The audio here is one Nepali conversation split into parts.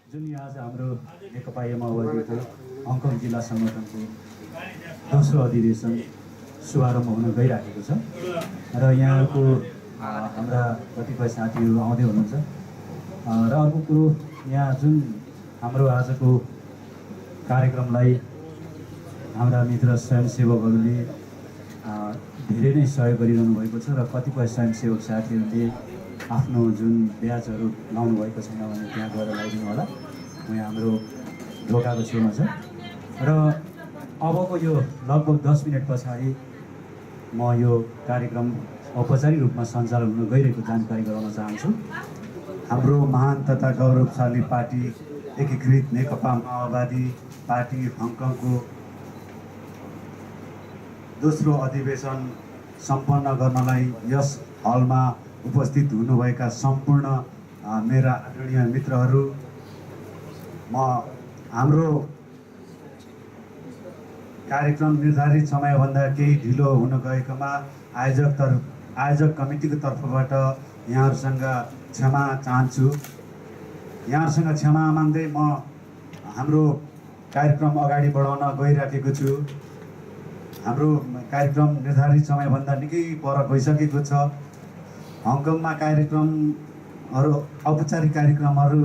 जुन यो आज हाम्रो नेकपा माओवादीको हङकङ जिल्ला सङ्गठनको दोस्रो अधिवेशन शुभारम्भ हुन गइराखेको छ र यहाँको हाम्रा कतिपय साथीहरू आउँदै हुनुहुन्छ र अर्को कुरो यहाँ जुन हाम्रो आजको कार्यक्रमलाई हाम्रा मित्र स्वयंसेवकहरूले धेरै नै सहयोग गरिरहनु भएको छ र कतिपय स्वयंसेवक साथीहरूले आफ्नो जुन ब्याजहरू लाउनु भएको छैन भने त्यहाँ गएर लगाइदिनु होला। म यहाँ हाम्रो ढोकाको छेउमा छ र अबको यो लगभग 10 मिनट पछाडि म यो कार्यक्रम औपचारिक रूपमा सञ्चालन हुन गइरहेको जानकारी गराउन चाहन्छु। हाम्रो महान तथा गौरवशाली पार्टी एकीकृत नेकपा माओवादी पार्टी हङकङको दोस्रो अधिवेशन सम्पन्न गर्नलाई यस हलमा उपस्थित हुनुभएका सम्पूर्ण मेरा आदरणीय मित्रहरू, म हाम्रो कार्यक्रम निर्धारित समयभन्दा केही ढिलो हुन गएकोमा आयोजक कमिटीको तर्फबाट यहाँहरूसँग क्षमा चाहन्छु। यहाँहरूसँग क्षमा माग्दै म हाम्रो कार्यक्रम अगाडि बढाउन गइराखेको छु। हाम्रो कार्यक्रम निर्धारित समयभन्दा निकै पर गइसकेको छ। हङकङमा कार्यक्रमहरू औपचारिक कार्यक्रमहरू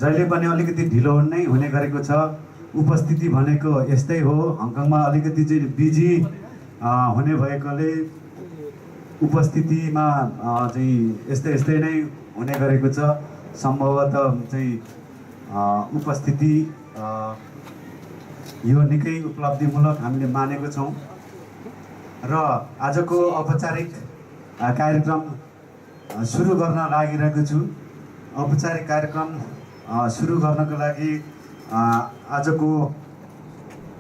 जहिले पनि अलिकति ढिलो नै हुने गरेको छ। उपस्थिति भनेको यस्तै हो, हङकङमा अलिकति चाहिँ बिजी हुने भएकोले उपस्थितिमा चाहिँ यस्तै नै हुने गरेको छ। सम्भवतः चाहिँ उपस्थिति यो निकै उपलब्धिमूलक हामीले मानेको छौँ र आजको औपचारिक कार्यक्रम सुरु गर्न लागिरहेको छु। औपचारिक कार्यक्रम सुरु गर्नको लागि आजको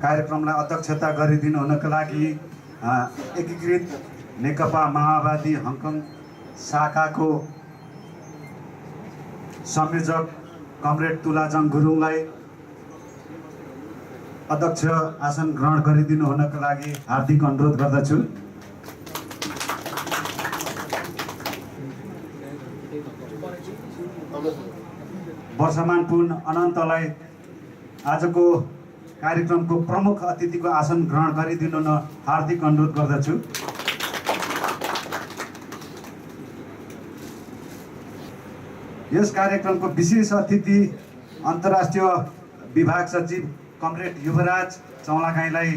कार्यक्रमलाई अध्यक्षता गरिदिनु हुनको लागि एकीकृत नेकपा माओवादी हङकङ शाखाको संयोजक कमरेड तुलाजङ गुरुङलाई अध्यक्ष आसन ग्रहण गरिदिनु हुनको लागि हार्दिक अनुरोध गर्दछु। वर्षमान पुन अनन्तलाई आजको कार्यक्रमको प्रमुख अतिथिको आसन ग्रहण गरिदिनु न हार्दिक अनुरोध गर्दछु। यस कार्यक्रमको विशेष अतिथि अन्तर्राष्ट्रिय विभाग सचिव कमरेड युवराज चौलागाईलाई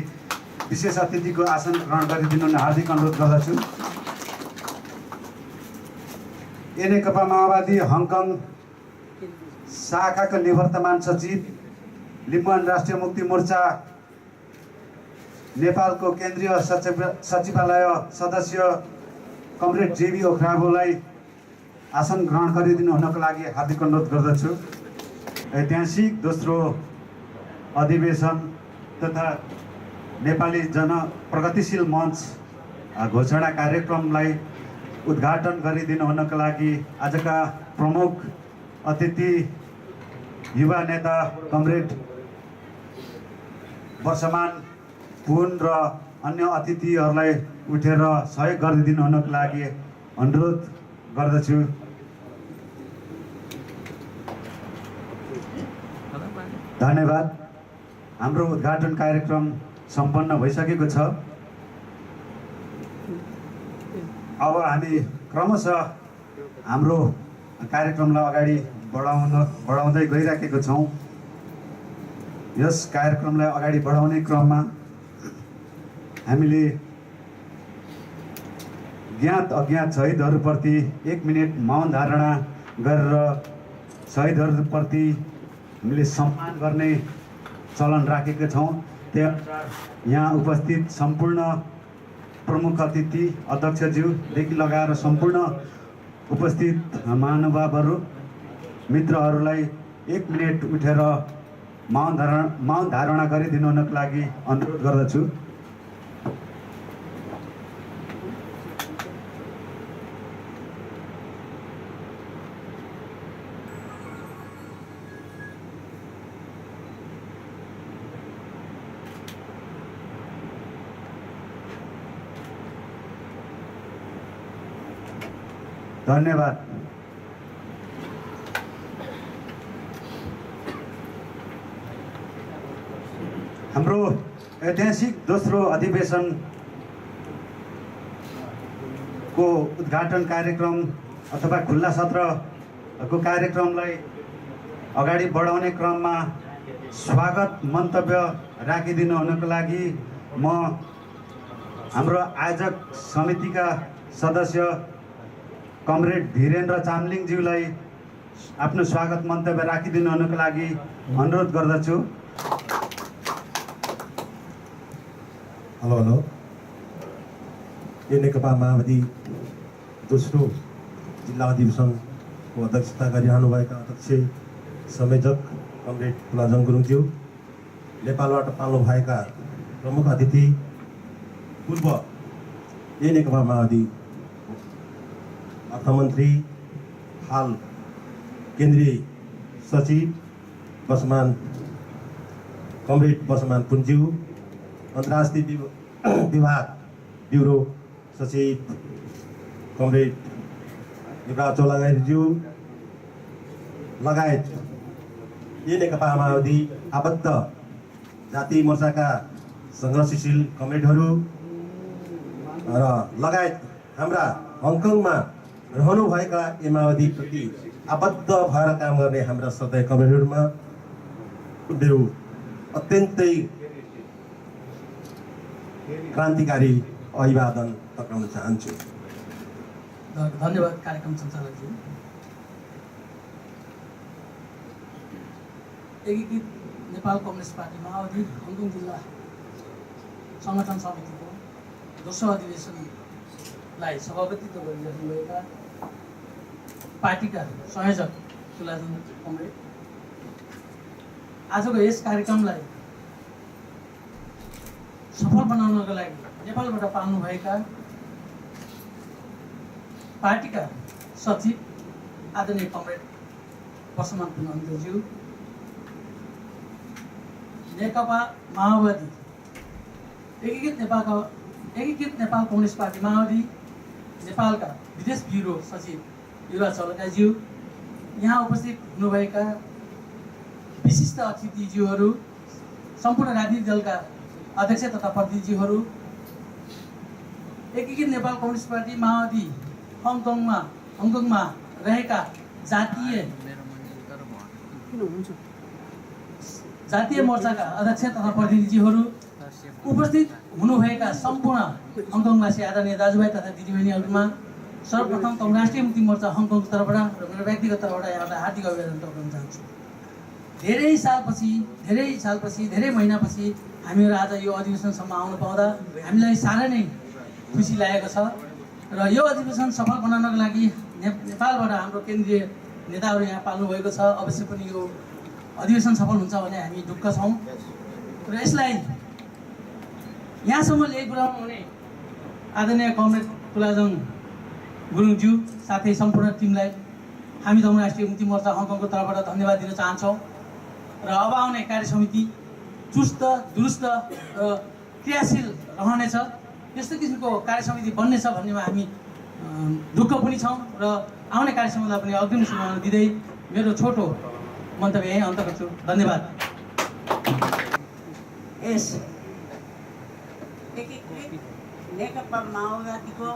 विशेष अतिथिको आसन ग्रहण गरिदिनु न हार्दिक अनुरोध गर्दछु। नेकपा माओवादी हङकङ शाखाको निवर्तमान सचिव लिम्बुवान राष्ट्रिय मुक्ति मोर्चा नेपालको केन्द्रीय सचिवालय सदस्य कमरेड जेबी ओख्राबोलाई आसन ग्रहण गरिदिनु हुनको लागि हार्दिक अनुरोध गर्दछु। ऐतिहासिक दोस्रो अधिवेशन तथा नेपाली प्रगतिशील मञ्च घोषणा कार्यक्रमलाई उद्घाटन गरिदिनु हुनको लागि आजका प्रमुख अतिथि युवा नेता कमरेड वर्षमान पुन र अन्य अतिथिहरूलाई उठेर सहयोग गरिदिनु हुनको लागि अनुरोध गर्दछु। धन्यवाद। हाम्रो उद्घाटन कार्यक्रम सम्पन्न भइसकेको छ। अब हामी क्रमशः हाम्रो कार्यक्रमलाई अगाडि बढाउँदै गइराखेको छौँ। यस कार्यक्रमलाई अगाडि बढाउने क्रममा हामीले ज्ञात अज्ञात शहीदहरूप्रति 1 मिनट मौन धारणा गरेर शहीदहरूप्रति हामीले सम्मान गर्ने चलन राखेका छौँ। त्यही यहाँ उपस्थित सम्पूर्ण प्रमुख अतिथि अध्यक्षज्यूदेखि लगाएर सम्पूर्ण उपस्थित महानुभावहरू मित्रहरूलाई 1 मिनट उठेर मौन धारणा गरिदिनु हुनको लागि अनुरोध गर्दछु। धन्यवाद। हाम्रो ऐतिहासिक दोस्रो अधिवेशनको उद्घाटन कार्यक्रम अथवा खुल्ला सत्रको कार्यक्रमलाई अगाडि बढाउने क्रममा स्वागत मन्तव्य राखिदिनु हुनको लागि म हाम्रो आयोजक समितिका सदस्य कमरेड धीरेन्द्र चामलिङज्यूलाई आफ्नो स्वागत मन्तव्य राखिदिनु हुनको लागि अनुरोध गर्दछु। हेलो यो नेकपा माओवादी दोस्रो जिल्ला अधिवेशनको अध्यक्षता गरिरहनुभएका अध्यक्ष संयोजक कमरेड तुलाजङ गुरुङज्यू, नेपालबाट पाल्नु भएका प्रमुख अतिथि, पूर्व नेकपा माओवादी अर्थमन्त्री, हाल केन्द्रीय सचिव वर्षमान कमरेड वर्षमान पुन्ज्यू, अन्तर्राष्ट्रिय विभाग ब्युरो सचिव कमरेड युवराज चौलागाईज्यू लगायत नेकपा माओवादी आबद्ध जातीय मोर्चाका सङ्घर्षशील कमरेडहरू र लगायत हाम्रा हङकङमा रहनुभएका माओवादीप्रति आबद्ध भएर काम गर्ने हाम्रा सधैँ कमरेडहरूमा मेरो अत्यन्तै क्रान्तिकारी अभिवादन टक्राउन चाहन्छु। धन्यवाद कार्यक्रम सञ्चालकज्यू। एकीकृत नेपाल कम्युनिस्ट पार्टी माओवादी हङकङ जिल्ला सङ्गठन समितिको दोस्रो अधिवेशनलाई सभापतित्व गरिरहनुभएका पार्टीका संयोजक तुलाजङ कमरेड, आजको यस कार्यक्रमलाई सफल बनाउनको लागि नेपालबाट पाल्नुभएका पार्टीका सचिव आदरणीय कमरेड वर्षमान पुन्ज्यू, नेकपा माओवादी एकीकृत नेपाल कम्युनिस्ट पार्टी माओवादी नेपालका विदेश ब्युरो सचिव युवराज चौलागाईज्यू, यहाँ उपस्थित हुनुभएका विशिष्ट अतिथिज्यूहरू, सम्पूर्ण राजनीतिक दलका अध्यक्ष तथा प्रतिनिधिहरू, एकीकृत नेपाल कम्युनिस्ट पार्टी माओवादी हङकङमा रहेका जातीय मोर्चाका अध्यक्ष तथा प्रतिनिधिहरू, उपस्थित हुनुभएका सम्पूर्ण हङकङवासी आदरणीय दाजुभाइ तथा दिदीबहिनीहरूमा सर्वप्रथम त राष्ट्रिय मुक्ति मोर्चा हङकङको तर्फबाट र मेरो व्यक्तिगत तर्फबाट यहाँलाई हार्दिक अभिवादन टक्राउन चाहन्छु। धेरै सालपछि धेरै महिनापछि हामीहरू आज यो अधिवेशनसम्म आउनु पाउँदा हामीलाई साह्रै नै खुसी लागेको छ र यो अधिवेशन सफल बनाउनको लागि नेपालबाट हाम्रो केन्द्रीय नेताहरू यहाँ पाल्नुभएको छ। अवश्य पनि यो अधिवेशन सफल हुन्छ भने हामी ढुक्क छौँ र यसलाई यहाँसम्म ल्याइपुर्याउनु हुने आदरणीय कमरेड तुलाजङ गुरुङज्यू साथै सम्पूर्ण टिमलाई हामी दम राष्ट्रिय मुक्ति मोर्चा हङकङको तर्फबाट धन्यवाद दिन चाहन्छौँ र अब आउने कार्यसमिति चुस्त दुरुस्त र क्रियाशील रहनेछ। यस्तो किसिमको कार्यसमिति बन्नेछ भन्नेमा हामी ढुक्क पनि छौँ र आउने कार्यसमितिलाई पनि अग्रिम शुभकामना दिँदै मेरो छोटो मन्तव्य यहीँ अन्त गर्छु। धन्यवाद। यस एकीकृत नेकपा माओवादीको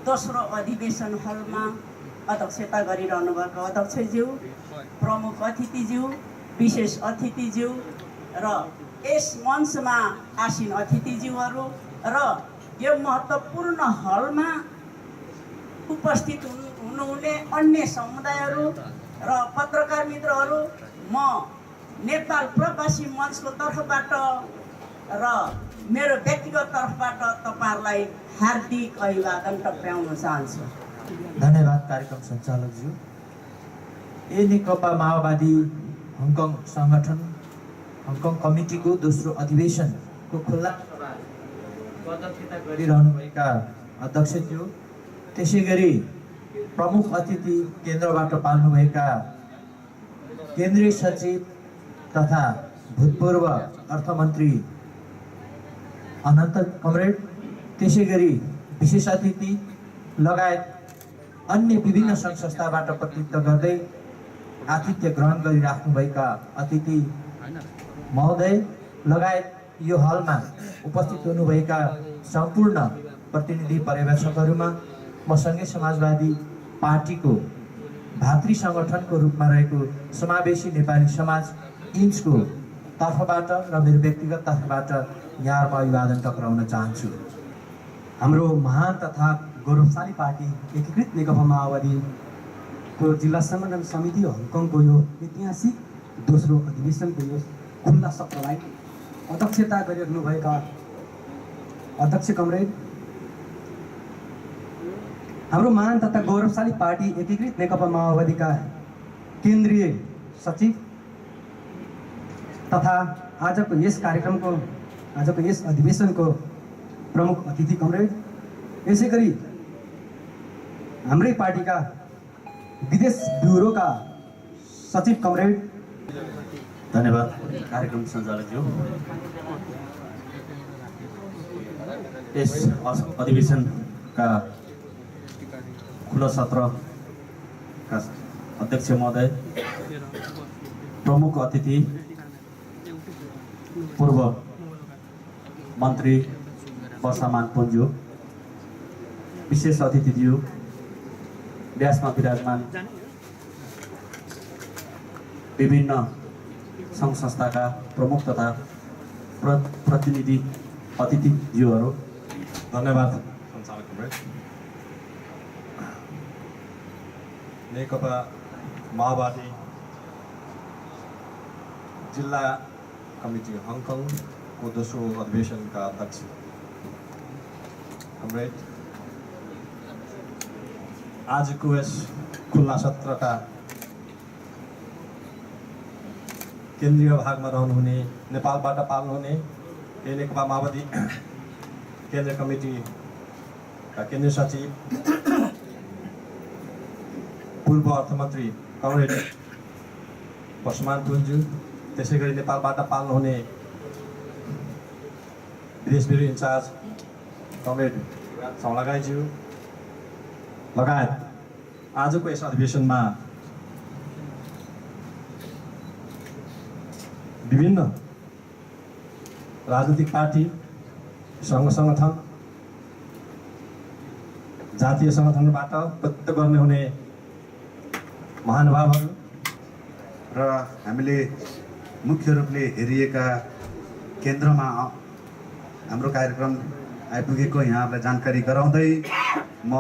दोस्रो अधिवेशन हलमा अध्यक्षता गरिरहनु भएको अध्यक्षज्यू, प्रमुख अतिथिज्यू, विशेष अतिथिज्यू र यस मञ्चमा आसीन अतिथिज्यूहरू र यो महत्त्वपूर्ण हलमा उपस्थित हुनुहुने अन्य समुदायहरू र पत्रकार मित्रहरू, म नेपाल प्रवासी मञ्चको तर्फबाट र मेरो व्यक्तिगत तर्फबाट तपाईँहरूलाई हार्दिक अभिवादन टक्राउन चाहन्छु। धन्यवाद कार्यक्रम सञ्चालकज्यू। नेकपा माओवादी हङकङ सङ्गठन हङकङ कमिटीको दोस्रो अधिवेशनको खुल्ला सभाको अध्यक्षता गरिरहनुभएका अध्यक्षज्यू, त्यसै गरी प्रमुख अतिथि केन्द्रबाट पाल्नुभएका केन्द्रीय सचिव तथा भूतपूर्व अर्थमन्त्री अनन्त कमरेड, त्यसै गरी विशेष अतिथि लगायत अन्य विभिन्न सङ्घ संस्थाबाट प्रतिनिधित्व गर्दै आतिथ्य ग्रहण गरिराख्नुभएका अतिथि महोदय लगायत यो हलमा उपस्थित हुनुभएका सम्पूर्ण प्रतिनिधि पर्यवेक्षकहरूमा म सँगै समाजवादी पार्टीको भातृ सङ्गठनको रूपमा रहेको समावेशी नेपाली समाज इन्चको तर्फबाट र मेरो व्यक्तिगत तर्फबाट यहाँहरूमा अभिवादन टक्राउन चाहन्छु। हाम्रो महान तथा गौरवशाली पार्टी एकीकृत नेकपा माओवादीको जिल्ला संगठन समिति हङकङको यो ऐतिहासिक दोस्रो अधिवेशनको यो खुल्ला सत्रलाई अध्यक्षता गरिरहनुभएका अध्यक्ष कमरेड, हाम्रो महान तथा गौरवशाली पार्टी एकीकृत नेकपा माओवादीका केन्द्रीय सचिव तथा आजको यस अधिवेशनको प्रमुख अतिथि कमरेड, यसै गरी हाम्रै पार्टीका विदेश ब्युरोका सचिव कमरेड, धन्यवाद कार्यक्रम सञ्चालकज्यू। यस अधिवेशनका खुला सत्रका अध्यक्ष महोदय, प्रमुख अतिथि पूर्व मन्त्री वर्षमान पुन्जु, विशेष अतिथिज्यू, व्यासमा विराजमान विभिन्न सङ्घ संस्थाका प्रमुख तथा प्रतिनिधि अतिथिज्यूहरू, धन्यवाद सञ्चालक कमरेड। नेकपा माओवादी जिल्ला कमिटी हङकङको दोस्रो अधिवेशनका अध्यक्ष कमरेड, आजको यस खुल्ला सत्रका केन्द्रीय भागमा रहनुहुने, नेपालबाट पाल्नुहुने नेकपा माओवादी केन्द्रीय कमिटीका केन्द्रीय सचिव, पूर्व अर्थमन्त्री कमरेड वर्षमान पुन्जु, त्यसै गरी नेपालबाट पाल्नुहुने विदेश ब्युरो इन्चार्ज कमरेड सौलागाईज्यू लगायत आजको यस अधिवेशनमा विभिन्न राजनीतिक पार्टी, सङ्घ सङ्गठन, जातीय सङ्गठनबाट प्रतिनिधित्व गर्ने हुने महानुभावहरू र हामीले मुख्य रूपले हेरिएका केन्द्रमा हाम्रो कार्यक्रम आइपुगेको यहाँलाई जानकारी गराउँदै म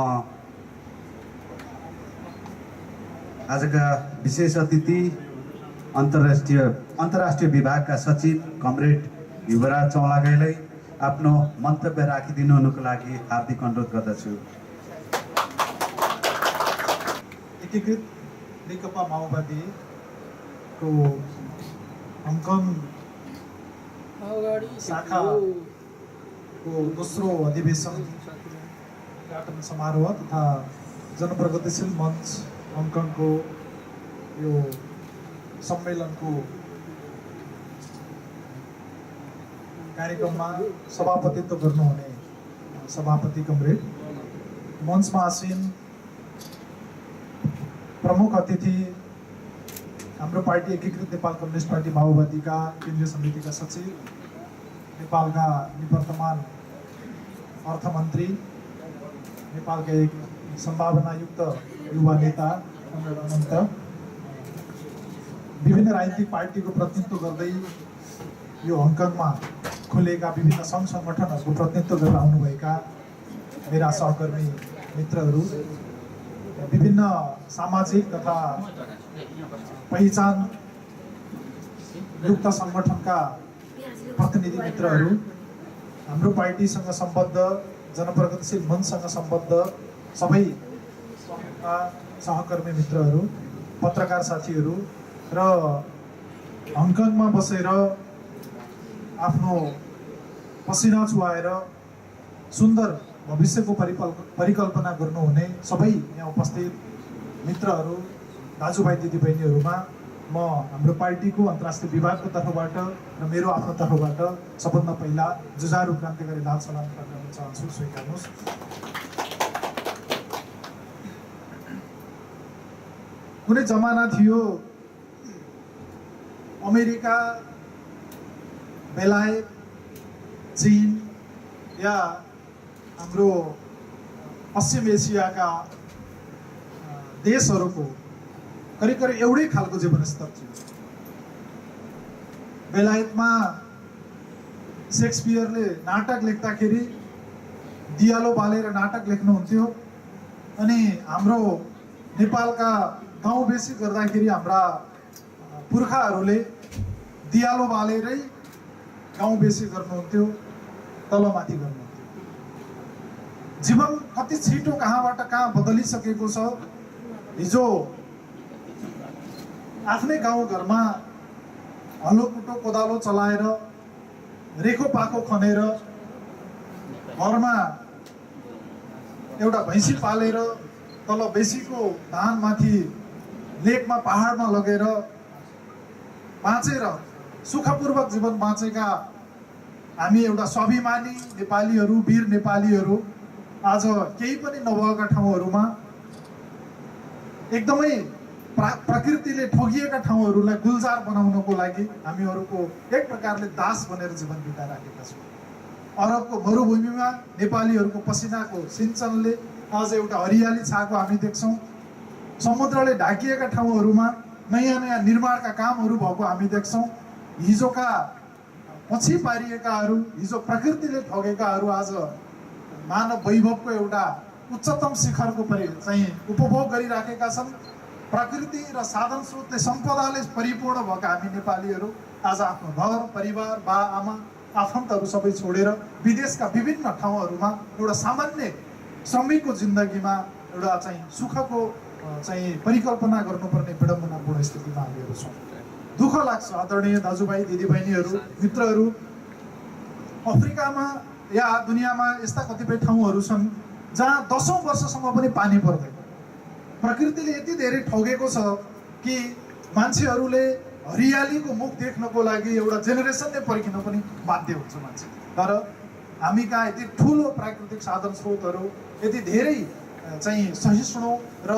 आजका विशेष अतिथि अन्तर्राष्ट्रिय विभागका सचिव कमरेड युवराज चौलागाईलाई आफ्नो मन्तव्य राखिदिनु हुनुको लागि हार्दिक अनुरोध गर्दछु। एकीकृत नेकपा माओवादीको हङकङ शाखाको दोस्रो अधिवेशन उद्घाटन समारोह तथा जनप्रगतिशील मञ्च हङकङको यो सम्मेलनको कार्यक्रममा सभापतित्व गर्नुहुने सभापति कमरेड, मञ्चमा आसीन प्रमुख अतिथि हाम्रो पार्टी एकीकृत नेपाल कम्युनिस्ट पार्टी माओवादीका केन्द्रीय समितिका सचिव, नेपालका निवर्तमान अर्थमन्त्री, नेपालका एक सम्भावनायुक्त युवा नेता कमरेड अनन्त, विभिन्न राजनीतिक पार्टीको प्रतिनिधित्व गर्दै यो हङकङमा खुलेका विभिन्न सङ्घ सङ्गठनहरूको प्रतिनिधित्व गरेर आउनुभएका मेरा सहकर्मी मित्रहरू, विभिन्न सामाजिक तथा पहिचान युक्त सङ्गठनका प्रतिनिधि मित्रहरू, हाम्रो पार्टीसँग सम्बद्ध जनप्रगतिशील मञ्चसँग सम्बद्ध सबै सहकर्मी मित्रहरू, पत्रकार साथीहरू र हङकङमा बसेर आफ्नो पसिना चुहाएर सुन्दर भविष्यको परिकल्पना गर्नुहुने सबै यहाँ उपस्थित मित्रहरू, दाजुभाइ दिदीबहिनीहरूमा म हाम्रो पार्टीको अन्तर्राष्ट्रिय विभागको तर्फबाट र मेरो आफ्नो तर्फबाट सबभन्दा पहिला जुझारु क्रान्तिकारी लाल सलाम गर्न चाहन्छु, स्वीकार्नुहोस्। कुनै जमाना थियो अमेरिका, बेलायत, चीन या हाम्रो पश्चिम एसियाका देशहरूको करिब करिब एउटै खालको जीवनस्तर थियो। बेलायतमा शेक्सपियरले नाटक लेख्दाखेरि दियालो बालेर नाटक लेख्नुहुन्थ्यो, अनि हाम्रो नेपालका गाउँ बेसी गर्दाखेरि हाम्रा पुर्खाहरूले दियालो बालेरै गाउँ बेसी गर्नुहुन्थ्यो, तलमाथि गर्नुहुन्थ्यो। जीवन कति छिटो कहाँबाट कहाँ बदलिसकेको छ। हिजो आफ्नै गाउँघरमा हलो कुटो कोदालो चलाएर रेखो पाखो खनेर घरमा एउटा भैँसी पालेर तल बेसीको धानमाथि लेकमा पहाडमा लगेर बाँचेर सुखपूर्वक जीवन बाँचेका हामी एउटा स्वाभिमानी नेपालीहरू, वीर नेपालीहरू आज केही पनि नभएका ठाउँहरूमा एकदमै प्रकृतिले ठगिएका ठाउँहरूलाई गुलजार बनाउनको लागि हामीहरूको एक प्रकारले दास बनेर जीवन बिताइराखेका छौँ। अरबको मरुभूमिमा नेपालीहरूको पसिनाको सिञ्चनले आज एउटा हरियाली छाएको हामी देख्छौँ। समुद्रले ढाकिएका ठाउँहरूमा नयाँ नयाँ निर्माणका कामहरू भएको हामी देख्छौँ। हिजोका पछि पारिएकाहरू, हिजो प्रकृतिले ठगेकाहरू आज मानव वैभवको एउटा उच्चतम शिखरको चाहिँ उपभोग गरिराखेका छन्। प्रकृति र साधन स्रोतले सम्पदाले परिपूर्ण भएका हामी नेपालीहरू आज आफ्नो घर परिवार बा आमा आफन्तहरू सबै छोडेर विदेशका विभिन्न ठाउँहरूमा एउटा सामान्य श्रमिकको जिन्दगीमा एउटा चाहिँ सुखको चाहिँ परिकल्पना गर्नुपर्ने विडम्बनापूर्ण स्थितिमा हामीहरू छौँ। दुःख लाग्छ आदरणीय दाजुभाइ दिदीबहिनीहरू, मित्रहरू। अफ्रिकामा या दुनियाँमा यस्ता कतिपय ठाउँहरू छन् जहाँ 10औं वर्षसम्म पनि पानी पर्दैन। प्रकृतिले यति धेरै ठगेको छ कि मान्छेहरूले हरियालीको मुख देख्नको लागि एउटा जेनेरेसन नै पर्खिन पनि बाध्य हुन्छ मान्छे। तर हामी कहाँ यति ठुलो प्राकृतिक साधन स्रोतहरू, यति धेरै चाहिँ सहिष्णु र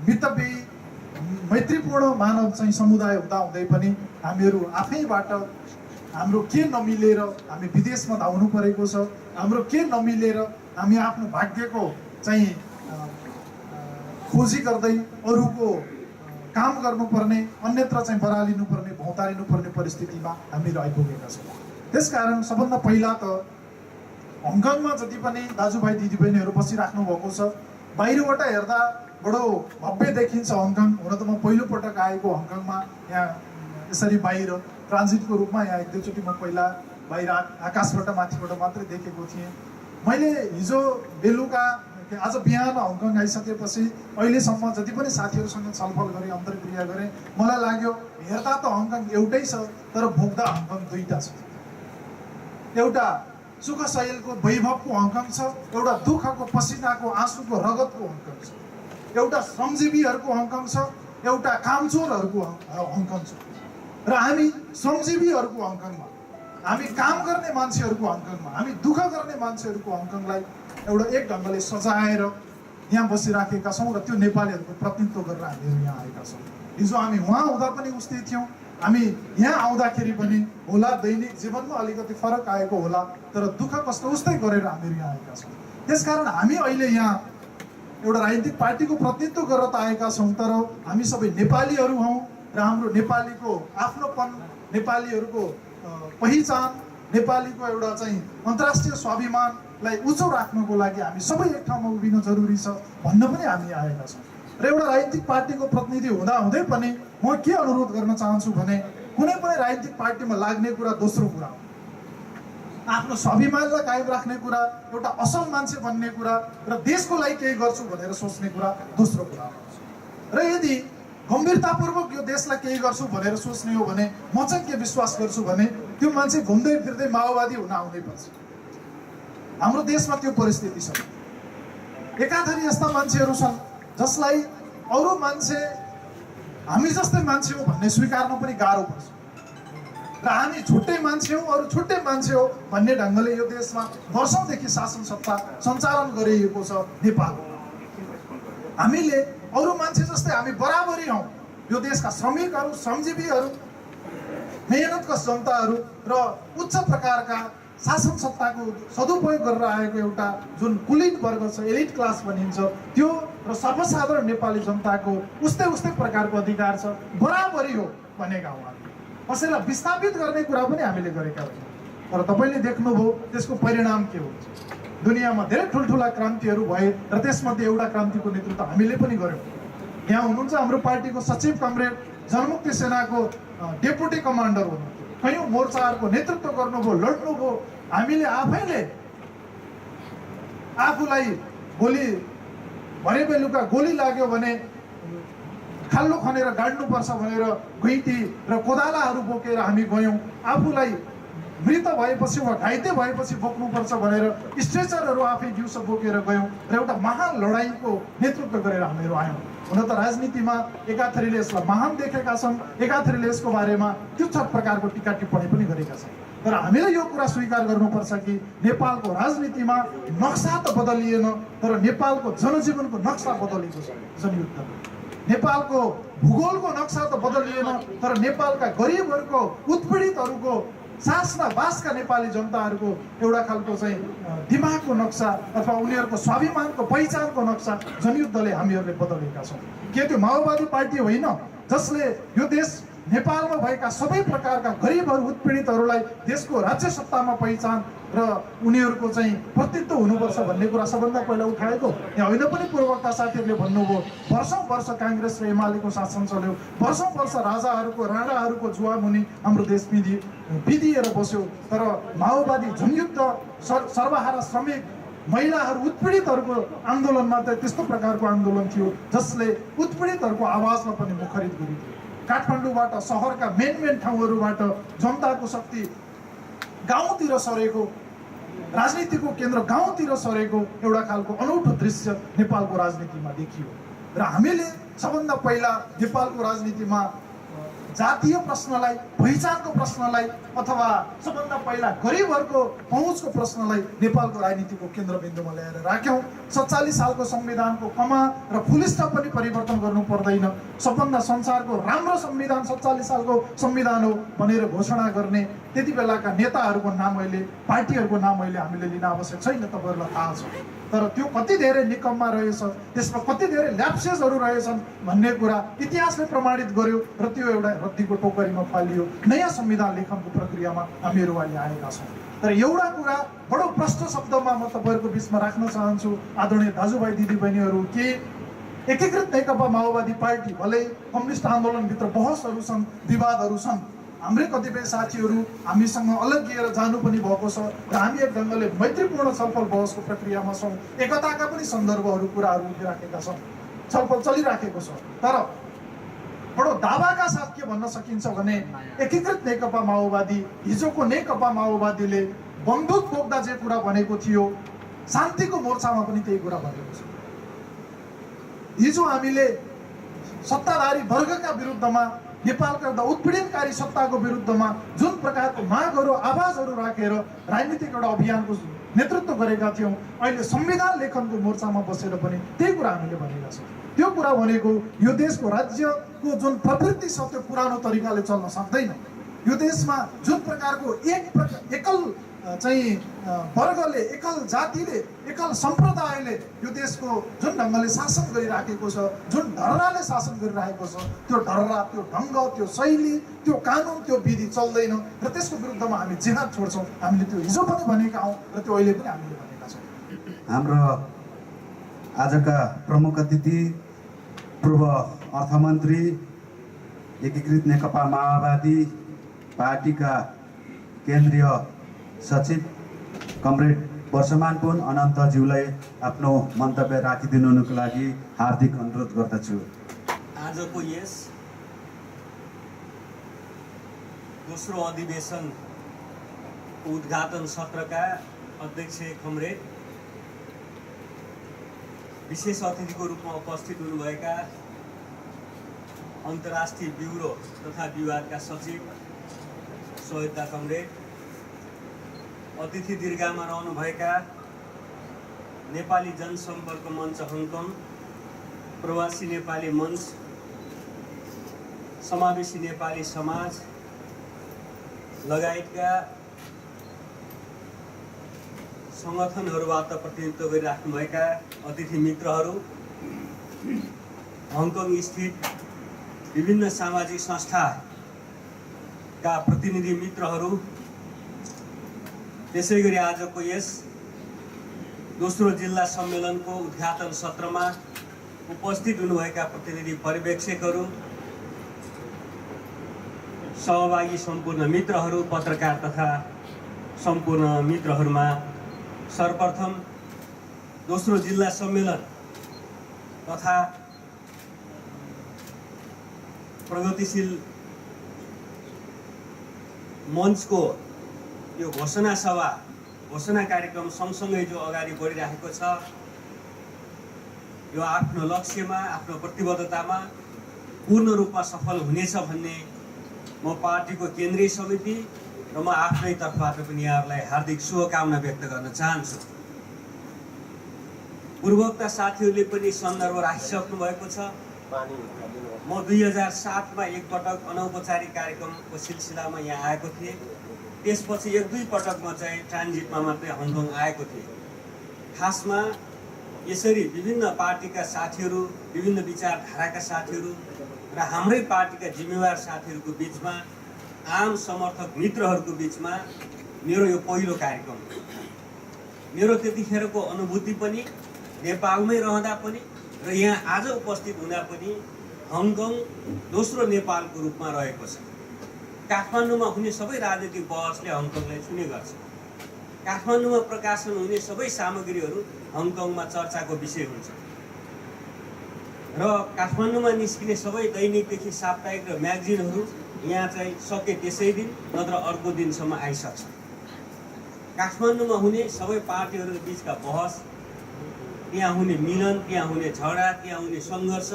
मितव्ययी मैत्रीपूर्ण मानव चाहिँ समुदाय हुँदाहुँदै पनि हामीहरू आफैबाट हाम्रो के नमिलेर हामी विदेशमा धाउनु परेको छ, हाम्रो के नमिलेर हामी आफ्नो भाग्यको चाहिँ खोजी गर्दै अरूको काम गर्नुपर्ने, अन्यत्र चाहिँ बरालिनुपर्ने, भौतारिनुपर्ने परिस्थितिमा हामीहरू आइपुगेका छौँ। त्यसकारण सबभन्दा पहिला त हङकङमा जति पनि दाजुभाइ दिदीबहिनीहरू बसिराख्नु भएको छ, बाहिरबाट हेर्दा बडो भव्य देखिन्छ हङकङ। हुन त म पहिलोपटक आएको हङकङमा, यहाँ यसरी बाहिर ट्रान्जिटको रूपमा यहाँ एक दुईचोटि म पहिला बाहिर आकाशबाट माथिबाट मात्रै देखेको थिएँ। मैले हिजो बेलुका आज बिहान हङकङ आइसकेपछि अहिलेसम्म जति पनि साथीहरूसँग छलफल गरेँ, अन्तर्क्रिया गरेँ, मलाई लाग्यो हेर्दा त हङकङ एउटै छ तर भोग्दा हङकङ दुईटा छ। एउटा सुख शैलको वैभवको हङकङ छ, एउटा दुःखको पसिनाको आँसुको रगतको हङकङ छ। एउटा श्रमजीवीहरूको हङकङ छ, एउटा कामचोरहरूको हङकङ छ। र हामी श्रमजीवीहरूको हङकङमा, हामी काम गर्ने मान्छेहरूको हङकङमा, हामी दुःख गर्ने मान्छेहरूको हङकङलाई एउटा एक ढङ्गले सजाएर यहाँ बसिराखेका छौँ र त्यो नेपालीहरूको प्रतिनिधित्व गरेर हामीहरू यहाँ आएका छौँ। हिजो हामी उहाँ हुँदा पनि उस्तै थियौँ, हामी यहाँ आउँदाखेरि पनि होला दैनिक जीवनमा अलिकति फरक आएको होला, तर दुःख कष्ट उस्तै गरेर हामीहरू यहाँ आएका छौँ। त्यसकारण हामी अहिले यहाँ एउटा राजनीतिक पार्टीको प्रतिनिधित्व गरेर त आएका छौँ, तर हामी सबै नेपालीहरू हौँ र हाम्रो नेपालीको आफ्नोपन, नेपालीहरूको पहिचान, नेपालीको एउटा चाहिँ अन्तर्राष्ट्रिय स्वाभिमानलाई उच्च राख्नको लागि हामी सबै एक ठाउँमा उभिन जरुरी छ भन्न पनि हामी आएका छौँ। र एउटा राजनीतिक पार्टीको प्रतिनिधि हुँदै पनि म के अनुरोध गर्न चाहन्छु भने कुनै पनि राजनीतिक पार्टीमा लाग्ने कुरा दोस्रो कुरा हो, आफ्नो स्वाभिमानलाई कायम राख्ने कुरा, एउटा असल मान्छे बन्ने कुरा र देशको लागि केही गर्छु भनेर सोच्ने कुरा दोस्रो कुरा हो। र यदि गम्भीरतापूर्वक यो देशलाई केही गर्छु भनेर सोच्ने हो भने म चाहिँ के विश्वास गर्छु भने त्यो मान्छे घुम्दै फिर्दै माओवादी हुन आउनै पर्छ। हाम्रो देशमा त्यो परिस्थिति छ। एकाधरी यस्ता मान्छेहरू छन् जसलाई अरू मान्छे हामी जस्तै मान्छे हो भन्ने स्वीकार्न पनि गाह्रो पर्छ र हामी छुट्टै मान्छे हौ, अरू छुट्टै मान्छे हो भन्ने ढङ्गले यो देशमा वर्षौँदेखि शासन सत्ता सञ्चालन गरिएको छ नेपाल। हामीले अरू मान्छे जस्तै हामी बराबरी हौँ। यो देशका श्रमिकहरू, श्रमजीवीहरू, मेहनतकश जनताहरू र उच्च प्रकारका शासन सत्ताको सदुपयोग गरेर आएको एउटा जुन कुलीन वर्ग छ, एलिट क्लास भनिन्छ, त्यो र सर्वसाधारण नेपाली जनताको उस्तै उस्तै प्रकारको अधिकार छ, बराबरी हो भनेका हौँ हामी। कसैलाई विस्थापित गर्ने कुरा पनि हामीले गरेका होइनौँ। तर तपाईँले देख्नुभयो त्यसको परिणाम के हुन्छ। दुनियाँमा धेरै ठुल्ठुला क्रान्तिहरू भए र त्यसमध्ये एउटा क्रान्तिको नेतृत्व हामीले पनि गऱ्यौँ। यहाँ हुनुहुन्छ हाम्रो पार्टीको सचिव कमरेड, जनमुक्ति सेनाको डेपुटी कमान्डर हुनुहुन्थ्यो, कयौँ मोर्चाहरूको नेतृत्व गर्नुभयो, लड्नुभयो। हामीले आफैले आफूलाई गोली भरे बेलुका गोली लाग्यो भने खाल्लो खनेर गाड्नुपर्छ भनेर घुइँटी र कोदालाहरू बोकेर हामी गयौँ। आफूलाई मृत भएपछि वा घाइते भएपछि बोक्नुपर्छ भनेर स्ट्रेचरहरू आफै दिउँसो बोकेर गयौँ र एउटा महान लडाइँको नेतृत्व गरेर हामीहरू आयौँ। हुन त राजनीतिमा एकाथरीले यसलाई महान देखेका छन्, एकाथरीले यसको बारेमा तुच्छ प्रकारको टिका टिप्पणी पनि गरेका छन्। तर हामीले यो कुरा स्वीकार गर्नुपर्छ कि नेपालको राजनीतिमा नक्सा त बदलिएन, तर नेपालको जनजीवनको नक्सा बदलेको छ। जनयुद्धमा नेपालको भूगोलको नक्सा त बदलिएन, तर नेपालका गरिबहरूको, उत्पीडितहरूको, सासमा बासका नेपाली जनताहरूको एउटा खालको चाहिँ दिमागको नक्सा अथवा उनीहरूको स्वाभिमानको पहिचानको नक्सा जनयुद्धले हामीहरूले बदलेका छौँ। के त्यो माओवादी पार्टी होइन जसले यो देश नेपालमा भएका सबै प्रकारका गरिबहरू, उत्पीडितहरूलाई देशको राज्य सत्तामा पहिचान र उनीहरूको चाहिँ प्रतित्व हुनुपर्छ भन्ने कुरा सबभन्दा पहिला उठाएको? यहाँ होइन पनि पूर्ववक्ता साथीहरूले भन्नुभयो वर्षौँ वर्ष काङ्ग्रेस र एमालेको शासन चल्यो, वर्षौँ वर्ष राजाहरूको, राणाहरूको जुवामुनि हाम्रो देश बिदिएर बस्यो। तर माओवादी जनयुद्ध, सर्वहारा श्रमिक, महिलाहरू, उत्पीडितहरूको आन्दोलनमा त त्यस्तो प्रकारको आन्दोलन थियो जसले उत्पीडितहरूको आवाजमा पनि मुखरित गरिदियो। काठमाडौँबाट, सहरका मेन ठाउँहरूबाट जनताको शक्ति गाउँतिर सरेको, राजनीतिको केन्द्र गाउँतिर सरेको एउटा खालको अनौठो दृश्य नेपालको राजनीतिमा देखियो। र हामीले सबभन्दा पहिला नेपालको राजनीतिमा जातीय प्रश्नलाई, पहिचानको प्रश्नलाई अथवा सबभन्दा पहिला गरिबहरूको पहुँचको प्रश्नलाई नेपालको राजनीतिको केन्द्रबिन्दुमा ल्याएर राख्यौँ। 47 सालको संविधानको कमा र फुलिस्टा पनि परिवर्तन गर्नु पर्दैन। सबभन्दा संसारको राम्रो संविधान 47 सालको संविधान हो भनेर घोषणा गर्ने त्यति बेलाका नेताहरूको नाम अहिले, पार्टीहरूको नाम अहिले हामीले लिन आवश्यक छैन, तपाईँहरूलाई थाहा छ। तर त्यो कति धेरै निकममा रहेछ, त्यसमा कति धेरै ल्याप्सेसहरू रहेछन् भन्ने कुरा इतिहासले प्रमाणित गर्यो र त्यो एउटा रद्दीको टोकरीमा फालियो। नयाँ संविधान लेखनको प्रक्रियामा हामीहरू अहिले आएका छौँ। तर एउटा कुरा बडो प्रष्ट शब्दमा म तपाईँहरूको बिचमा राख्न चाहन्छु आदरणीय दाजुभाइ दिदीबहिनीहरू, कि एकीकृत नेकपा माओवादी पार्टी भले कम्युनिस्ट आन्दोलनभित्र बहसहरू छन्, विवादहरू छन्, हाम्रै कतिपय साथीहरू हामीसँग अलग्गिएर जानु पनि भएको छ र हामी एक ढङ्गले मैत्रीपूर्ण छलफल बहसको प्रक्रियामा छौँ। एकताका पनि सन्दर्भहरू, कुराहरू उठिराखेका छन्, छलफल चलिराखेको छ। तर बडो दावाका साथ के भन्न सकिन्छ भने एकीकृत नेकपा माओवादी, हिजोको नेकपा माओवादीले बन्दुक बोक्दा जे कुरा भनेको थियो, शान्तिको मोर्चामा पनि त्यही कुरा भनेको छ। हिजो हामीले सत्ताधारी वर्गका विरुद्धमा, नेपालको एउटा उत्पीडनकारी सत्ताको विरुद्धमा जुन प्रकारको मागहरू, आवाजहरू राखेर राजनीतिक एउटा अभियानको नेतृत्व गरेका थियौँ, अहिले संविधान लेखनको मोर्चामा बसेर पनि त्यही कुरा हामीले भनेका छौँ। त्यो कुरा भनेको यो देशको राज्यको जुन प्रवृत्ति छ त्यो पुरानो तरिकाले चल्न सक्दैन। यो देशमा जुन प्रकारको एकल चाहिँ वर्गले, एकल जातिले, एकल सम्प्रदायले यो देशको जुन ढङ्गले शासन गरिराखेको छ, जुन ढर्राले शासन गरिरहेको छ, त्यो ढर्रा, त्यो ढङ्ग, त्यो शैली, त्यो कानुन, त्यो विधि चल्दैन र त्यसको विरुद्धमा हामी जिहाद छोड्छौँ। हामीले त्यो हिजो पनि भनेका हौँ र त्यो अहिले पनि हामीले भनेका छौँ। हाम्रो आजका प्रमुख अतिथि पूर्व अर्थमन्त्री, एकीकृत नेकपा माओवादी पार्टीका केन्द्रीय सचिव कमरेड वर्षमान पुन अनन्तज्यूलाई आफ्नो मन्तव्य राखिदिनुको लागि हार्दिक अनुरोध गर्दछु। आजको यस दोस्रो अधिवेशन उद्घाटन सत्रका अध्यक्ष कमरेड, विशेष अतिथिको रूपमा उपस्थित हुनुभएका अन्तर्राष्ट्रिय ब्युरो तथा विभागका सचिव सोहिता कमरेड, अतिथि दीर्घामा रहनुभएका नेपाली जनसम्पर्क मञ्च हङकङ, प्रवासी नेपाली मञ्च, समावेशी नेपाली समाज लगायतका सङ्गठनहरूबाट प्रतिनिधित्व गरिराख्नुभएका अतिथि मित्रहरू, हङकङ स्थित विभिन्न सामाजिक संस्थाका प्रतिनिधि मित्रहरू, त्यसै गरी आजको यस दोस्रो जिल्ला सम्मेलनको उद्घाटन सत्रमा उपस्थित हुनुभएका प्रतिनिधि पर्यवेक्षकहरू, सहभागी सम्पूर्ण मित्रहरू, पत्रकार तथा सम्पूर्ण मित्रहरूमा सर्वप्रथम दोस्रो जिल्ला सम्मेलन तथा प्रगतिशील मञ्चको यो घोषणा सभा, घोषणा कार्यक्रम सँगसँगै जो अगाडि बढिरहेको छ, यो आफ्नो लक्ष्यमा, आफ्नो प्रतिबद्धतामा पूर्ण रूपमा सफल हुनेछ भन्ने म पार्टीको केन्द्रीय समिति र म आफ्नै तर्फबाट पनि यहाँहरूलाई हार्दिक शुभकामना व्यक्त गर्न चाहन्छु। पूर्वोक्त साथीहरूले पनि सन्दर्भ राखिसक्नु भएको छ। म 2007मा एकपटक अनौपचारिक कार्यक्रमको सिलसिलामा यहाँ आएको थिएँ। त्यसपछि 1-2 पटक म चाहिँ ट्रान्जिटमा मात्रै हङकङ आएको थिएँ। खासमा यसरी विभिन्न पार्टीका साथीहरू, विभिन्न विचारधाराका साथीहरू र हाम्रै पार्टीका जिम्मेवार साथीहरूको बिचमा, आम समर्थक मित्रहरूको बिचमा मेरो यो पहिलो कार्यक्रम हो। मेरो त्यतिखेरको अनुभूति पनि, नेपालमै रहँदा पनि र यहाँ आज उपस्थित हुँदा पनि हङकङ दोस्रो नेपालको रूपमा रहेको छ। काठमाडौँमा हुने सबै राजनीतिक बहसले हङकङलाई छुने गर्छ। काठमाडौँमा प्रकाशन हुने सबै सामग्रीहरू हङकङमा चर्चाको विषय हुन्छ र काठमाडौँमा निस्किने सबै दैनिकदेखि साप्ताहिक र म्यागजिनहरू यहाँ चाहिँ सके त्यसै दिन नत्र अर्को दिनसम्म आइसक्छ। काठमाडौँमा हुने सबै पार्टीहरूको बिचका बहस, त्यहाँ हुने मिलन, त्यहाँ हुने झगडा, त्यहाँ हुने सङ्घर्ष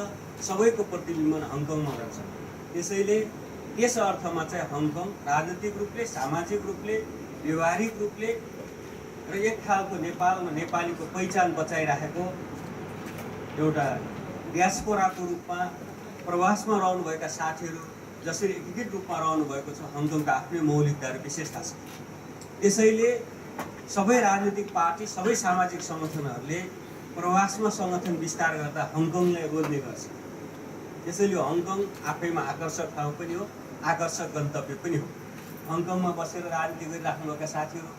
सबैको प्रतिबिम्बन हङकङमा रहन्छ। त्यसैले त्यस अर्थमा चाहिँ हङकङ राजनीतिक रूपले, सामाजिक रूपले, व्यवहारिक रूपले र एक खालको नेपालमा नेपालीको पहिचान बचाइराखेको एउटा डियास्पोराको रूपमा प्रवासमा रहनुभएका साथीहरू जसरी एकीकृत रूपमा रहनुभएको छ, हङकङका आफ्नै मौलिकताहरू विशेषता छ। त्यसैले सबै राजनीतिक पार्टी, सबै सामाजिक सङ्गठनहरूले प्रवासमा सङ्गठन विस्तार गर्दा हङकङलाई रोज्ने गर्छ। त्यसैले हङकङ आफैमा आकर्षक ठाउँ पनि हो, आकर्षक गन्तव्य पनि हो। हङकङमा बसेर राजनीति गरिराख्नुभएका साथीहरू,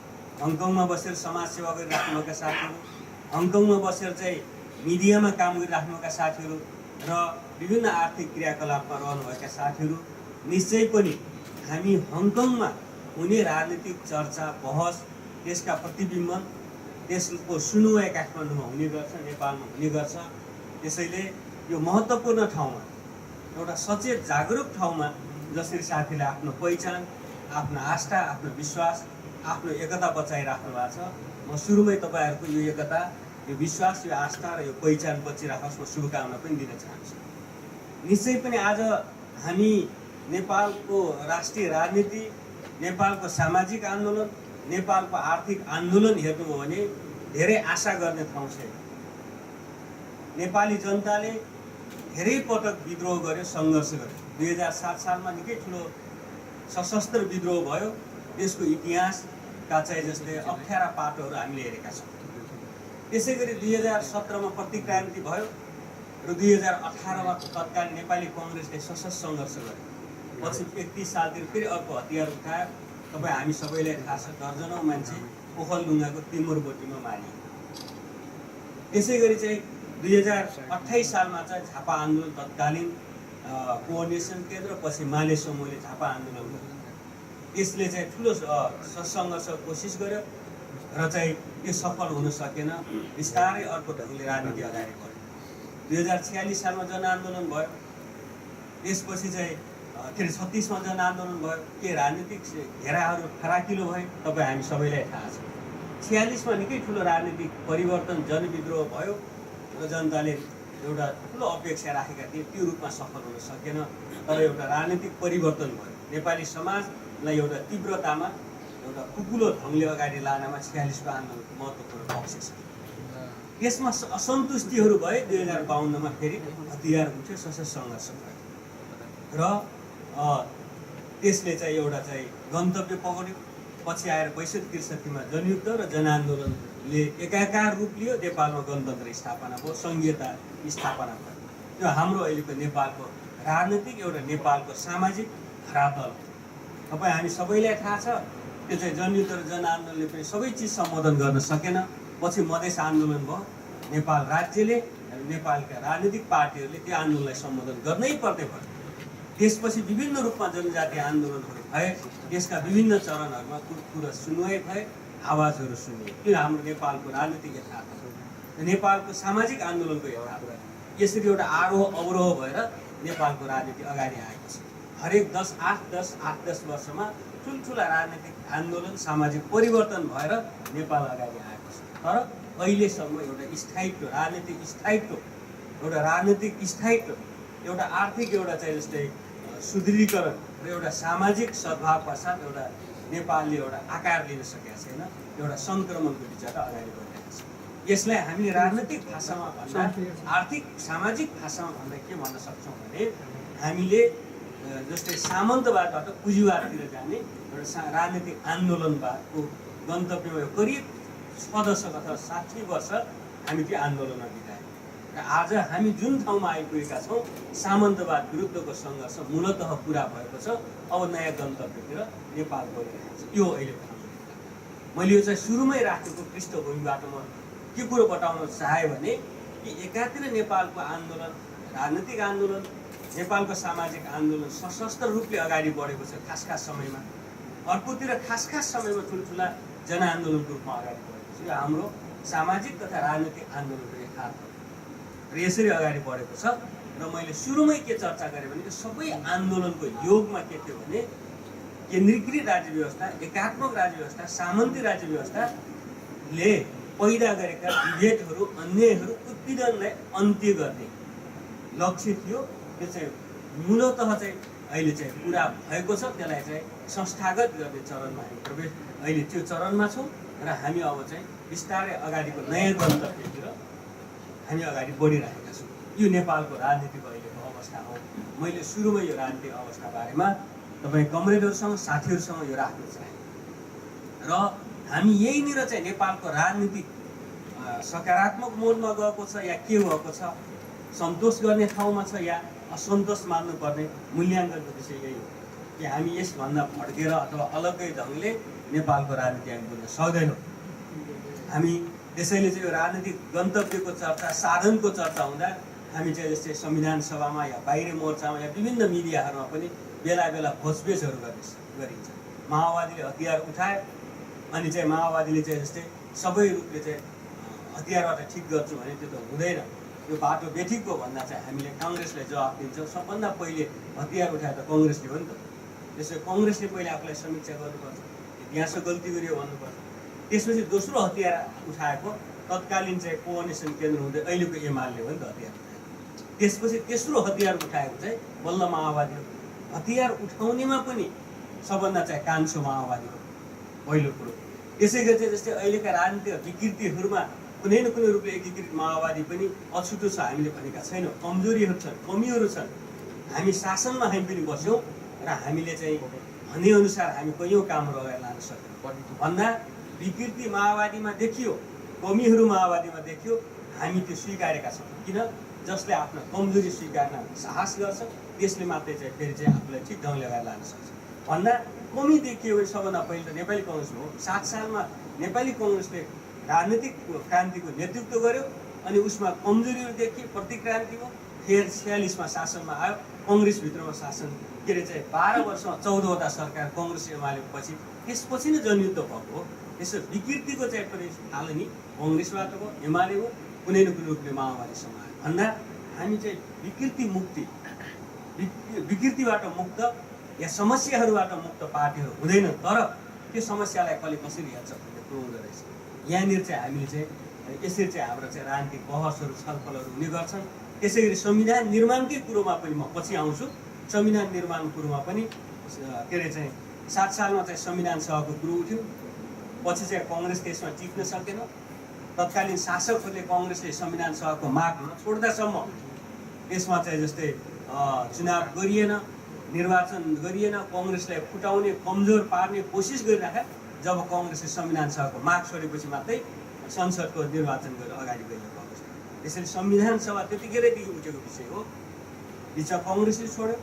हङकङमा बसेर समाजसेवा गरिराख्नुभएका साथीहरू, हङकङमा बसेर चाहिँ मिडियामा काम गरिराख्नुभएका साथीहरू र विभिन्न आर्थिक क्रियाकलापमा रहनुभएका साथीहरू निश्चय पनि हामी हङकङमा हुने राजनीतिक चर्चा, बहस, त्यसका प्रतिबिम्बन, त्यसको सुनुवाई काठमाडौँमा हुने गर्छ, नेपालमा हुने गर्छ। त्यसैले यो महत्त्वपूर्ण ठाउँमा, एउटा सचेत जागरुक ठाउँमा जसरी साथीले आफ्नो पहिचान, आफ्नो आस्था, आफ्नो विश्वास, आफ्नो एकता बचाइराख्नु भएको छ, म सुरुमै तपाईँहरूको यो एकता, यो विश्वास, यो आस्था र यो पहिचान बचिराखोस् म शुभकामना पनि दिन चाहन्छु। निश्चय पनि आज हामी नेपालको राष्ट्रिय राजनीति, नेपालको सामाजिक आन्दोलन, नेपालको आर्थिक आन्दोलन हेर्नु हो भने धेरै आशा गर्ने ठाउँ छैन। नेपाली जनताले धेरै पटक विद्रोह गर्यो, सङ्घर्ष गर्यो। 2007 सालमा निकै ठुलो सशस्त्र विद्रोह भयो। त्यसको इतिहासका चाहिँ जस्तै अप्ठ्यारा पाटोहरू हामीले हेरेका छौँ। त्यसै गरी 2017मा प्रतिक्रान्ति भयो र 2018मा तत्कालीन नेपाली कङ्ग्रेसले सशस्त्र सङ्घर्ष गर्यो। पछि 31 सालतिर फेरि अर्को हतियार उठायो। तपाईँ हामी सबैलाई थाहा छ, दर्जनौँ मान्छे ओखलढुङ्गाको तिमुरबोटीमा मारिए। त्यसै गरी चाहिँ 2028 सालमा चाहिँ झापा आन्दोलन, तत्कालीन कोअर्डिनेसन केन्द्र, पछि माले समूहले झापा आन्दोलन गर्यो। त्यसले चाहिँ ठुलो सङ्घर्षको कोसिस गर्यो र चाहिँ त्यो सफल हुन सकेन। बिस्तारै अर्को ढङ्गले राजनीति अगाडि बढ्यो। 2046 सालमा जनआन्दोलन भयो। त्यसपछि चाहिँ 36मा जनआन्दोलन भयो। के राजनीतिक घेराहरू फराकिलो भए तपाईँ हामी सबैलाई थाहा छ। 46मा निकै ठुलो राजनीतिक परिवर्तन, जनविद्रोह भयो र जनताले एउटा ठुलो अपेक्षा राखेका थिए, त्यो रूपमा सफल हुन सकेन। तर एउटा राजनीतिक परिवर्तन भयो। नेपाली समाजलाई एउटा तीव्रतामा, एउटा कुकुलो ढङ्गले अगाडि लानमा 46को आन्दोलनको महत्त्वपूर्ण पक्ष छ। यसमा असन्तुष्टिहरू भए। 2052मा फेरि हतियार उठ्यो, सशस्त्र सङ्घर्ष भयो र त्यसले चाहिँ एउटा चाहिँ गन्तव्य पक्रियो। पछि आएर 62-63मा जनयुद्ध र जनआन्दोलनले एकाकार रूप लियो। नेपालमा गणतन्त्र स्थापना भयो, सङ्घीयता स्थापना भयो। त्यो हाम्रो अहिलेको नेपालको राजनीतिक एउटा नेपालको सामाजिक धरातल। तपाईँ हामी सबैलाई थाहा छ, त्यो चाहिँ जनयुद्ध र जनआन्दोलनले पनि सबै चिज सम्बोधन गर्न सकेन। पछि मधेस आन्दोलन भयो, नेपाल राज्यले नेपालका राजनीतिक पार्टीहरूले त्यो आन्दोलनलाई सम्बोधन गर्नै पर्ने भयो। त्यसपछि विभिन्न रूपमा जनजातीय आन्दोलनहरू भए, देशका विभिन्न चरणहरूमा कुरा सुनवाई भए, आवाजहरू सुनिए। त्यो हाम्रो नेपालको राजनीतिक यथार्थ हो, नेपालको सामाजिक आन्दोलनको यथार्थ। यसरी एउटा आरोह अवरोह भएर नेपालको राजनीति अगाडि आएको छ। हरेक 8-10 वर्षमा ठुल्ठुला राजनीतिक आन्दोलन, सामाजिक परिवर्तन भएर नेपाल अगाडि आएको छ। तर अहिलेसम्म एउटा स्थायित्व, राजनीतिक स्थायित्व, एउटा आर्थिक एउटा चाहिँ जस्तै सुदृढीकरण र एउटा सामाजिक सद्भाव पश्चात एउटा नेपालले एउटा आकार लिन सकेका छैन। एउटा सङ्क्रमणको दिशामा अगाडि बढिरहेको छ। यसलाई हामीले राजनीतिक भाषामा भन्दा, आर्थिक सामाजिक भाषामा भन्दा के भन्न सक्छौँ भने हामीले जस्तै सामन्तवादबाट पुँजीवादतिर जाने एउटा राजनीतिक आन्दोलनवादको गन्तव्यमा करिब 6 दशक अथवा 60 वर्ष हामी त्यो आन्दोलनमा बितायौँ। र आज हामी जुन ठाउँमा आइपुगेका छौँ, सामन्तवाद विरुद्धको सङ्घर्ष मूलतः पुरा भएको छ। अब नयाँ गन्तव्यतिर नेपाल गइरहेको छ। यो अहिलेको हाम्रो। मैले यो चाहिँ सुरुमै राखेको पृष्ठभूमिबाट म के कुरो बताउन चाहेँ भने कि एकातिर नेपालको आन्दोलन, राजनीतिक आन्दोलन, नेपालको सामाजिक आन्दोलन सशस्त्र रूपले अगाडि बढेको छ खास समयमा। अर्कोतिर खास समयमा ठुल्ठुला जनआन्दोलनको रूपमा अगाडि बढेको छ। यो हाम्रो सामाजिक तथा राजनीतिक आन्दोलनको यथार्थ र यसरी अगाडि बढेको छ। र मैले सुरुमै के चर्चा गरेँ भने त्यो सबै आन्दोलनको योगमा के थियो भने केन्द्रीकृत राज्य व्यवस्था, एकात्मक राज्य व्यवस्था, सामन्ती राज्य व्यवस्थाले पैदा गरेका विभेदहरू, अन्यायहरू, उत्पीडनलाई अन्त्य गर्ने लक्ष्य थियो। त्यो चाहिँ मूलतः चाहिँ अहिले चाहिँ पुरा भएको छ। त्यसलाई चाहिँ संस्थागत गर्ने चरणमा हामी अहिले त्यो चरणमा छौँ र हामी अब चाहिँ बिस्तारै अगाडिको नयाँ गन्तव्यतिर हामी अगाडि बढिरहेका छौँ। यो नेपालको राजनीतिको अहिलेको अवस्था हो। मैले सुरुमै यो राजनीतिक अवस्था बारेमा तपाईँ कमरेडहरूसँग, साथीहरूसँग यो राख्न चाहेँ। र हामी यहीँनिर चाहिँ नेपालको राजनीतिक सकारात्मक मोडमा गएको छ या के भएको छ, सन्तोष गर्ने ठाउँमा छ या असन्तोष मान्नुपर्ने मूल्याङ्कनको विषय यही हो कि हामी यसभन्दा भड्केर अथवा अलग्गै ढङ्गले नेपालको राजनीति हामी बुझ्न सक्दैनौँ। हामी त्यसैले चाहिँ यो राजनीतिक गन्तव्यको चर्चा, साधनको चर्चा हुँदा हामी चाहिँ जस्तै संविधान सभामा या बाहिर मोर्चामा या विभिन्न मिडियाहरूमा पनि बेला बेला भोजभेजहरू गरिन्छ। माओवादीले हतियार उठायो अनि चाहिँ माओवादीले चाहिँ जस्तै सबै रूपले चाहिँ हतियारबाट ठिक गर्छु भने त्यो त हुँदैन, यो बाटो बेठिक हो भन्दा चाहिँ हामीले काङ्ग्रेसलाई जवाफ दिन्छौँ। सबभन्दा पहिले हतियार उठायो त कङ्ग्रेसले हो नि त। त्यसो कङ्ग्रेसले पहिले आफूलाई समीक्षा गर्नुपर्छ, इतिहास गल्ती गरियो भन्नुपर्छ। त्यसपछि दोस्रो हतियार उठाएको तत्कालीन चाहिँ कोअर्डिनेसन केन्द्र हुँदै अहिलेको एमाले हो नि त हतियार उठाएको। त्यसपछि तेस्रो हतियार उठाएको चाहिँ बल्ल माओवादी हो। हतियार उठाउनेमा पनि सबभन्दा चाहिँ कान्छो माओवादी हो पहिलो कुरो। त्यसै गरी चाहिँ जस्तै अहिलेका राजनीतिक विकृतिहरूमा कुनै न कुनै रूपले एकीकृत माओवादी पनि अछुटो छ। हामीले भनेका छैनौँ, कमजोरीहरू छन्, कमीहरू छन्। हामी शासनमा हामी पनि बस्यौँ र हामीले चाहिँ भनेअनुसार हामी कैयौँ कामहरू अगाडि लान सक्यौँ भन्दा विकृति माओवादीमा देखियो, कमीहरू माओवादीमा देखियो। हामी त्यो स्वीकारेका छौँ। किन? जसले आफ्नो कमजोरी स्वीकार्न साहस गर्छ त्यसले मात्रै चाहिँ फेरि चाहिँ आफूलाई ठिक ढङ्गले अगाडि लान सक्छ भन्दा कमी देखियो भने सबभन्दा पहिलो त नेपाली कङ्ग्रेस हो। 7 सालमा नेपाली कङ्ग्रेसले राजनीतिक क्रान्तिको नेतृत्व गर्यो अनि उसमा कमजोरीहरू देखिए, प्रतिक्रान्ति हो। फेरि 46मा शासनमा आयो, कङ्ग्रेसभित्रमा शासन के अरे चाहिँ 12 वर्षमा 14वटा सरकार कङ्ग्रेस एमाले पछि, त्यसपछि नै जनयुद्ध भएको हो। त्यसो विकृतिको चाहिँ पनि थालनी कङ्ग्रेसबाट हो, एमाले हो, कुनै न कुनै रूपले माओवादीसँग आयो भन्दा हामी चाहिँ विकृतिबाट मुक्त या समस्याहरूबाट मुक्त पार्टीहरू हुँदैन। तर त्यो समस्यालाई कसरी हेर्छ भन्ने कुरो हुँदो रहेछ। यहाँनिर चाहिँ हामीले चाहिँ यसरी चाहिँ हाम्रो चाहिँ राजनीतिक बहसहरू, छलफलहरू हुने गर्छन्। त्यसै गरी संविधान निर्माणकै कुरोमा पनि म पछि आउँछु। संविधान निर्माण कुरोमा पनि के अरे चाहिँ 7 सालमा चाहिँ संविधान सभाको कुरो उठ्यो। पछि चाहिँ कङ्ग्रेस त्यसमा टिक्न सकेन। तत्कालीन शासकहरूले कङ्ग्रेसले संविधान सभाको माग छोड्दासम्म त्यसमा चाहिँ जस्तै चुनाव गरिएन, निर्वाचन गरिएन, कङ्ग्रेसलाई फुटाउने, कमजोर पार्ने कोसिस गरिराखे। जब कङ्ग्रेसले संविधान सभाको माग छोडेपछि मात्रै संसदको निर्वाचन गरेर अगाडि गएको अवस्था। त्यसैले संविधान सभा त्यतिखेरदेखि उठेको विषय हो। बिचमा कङ्ग्रेसले छोड्यो,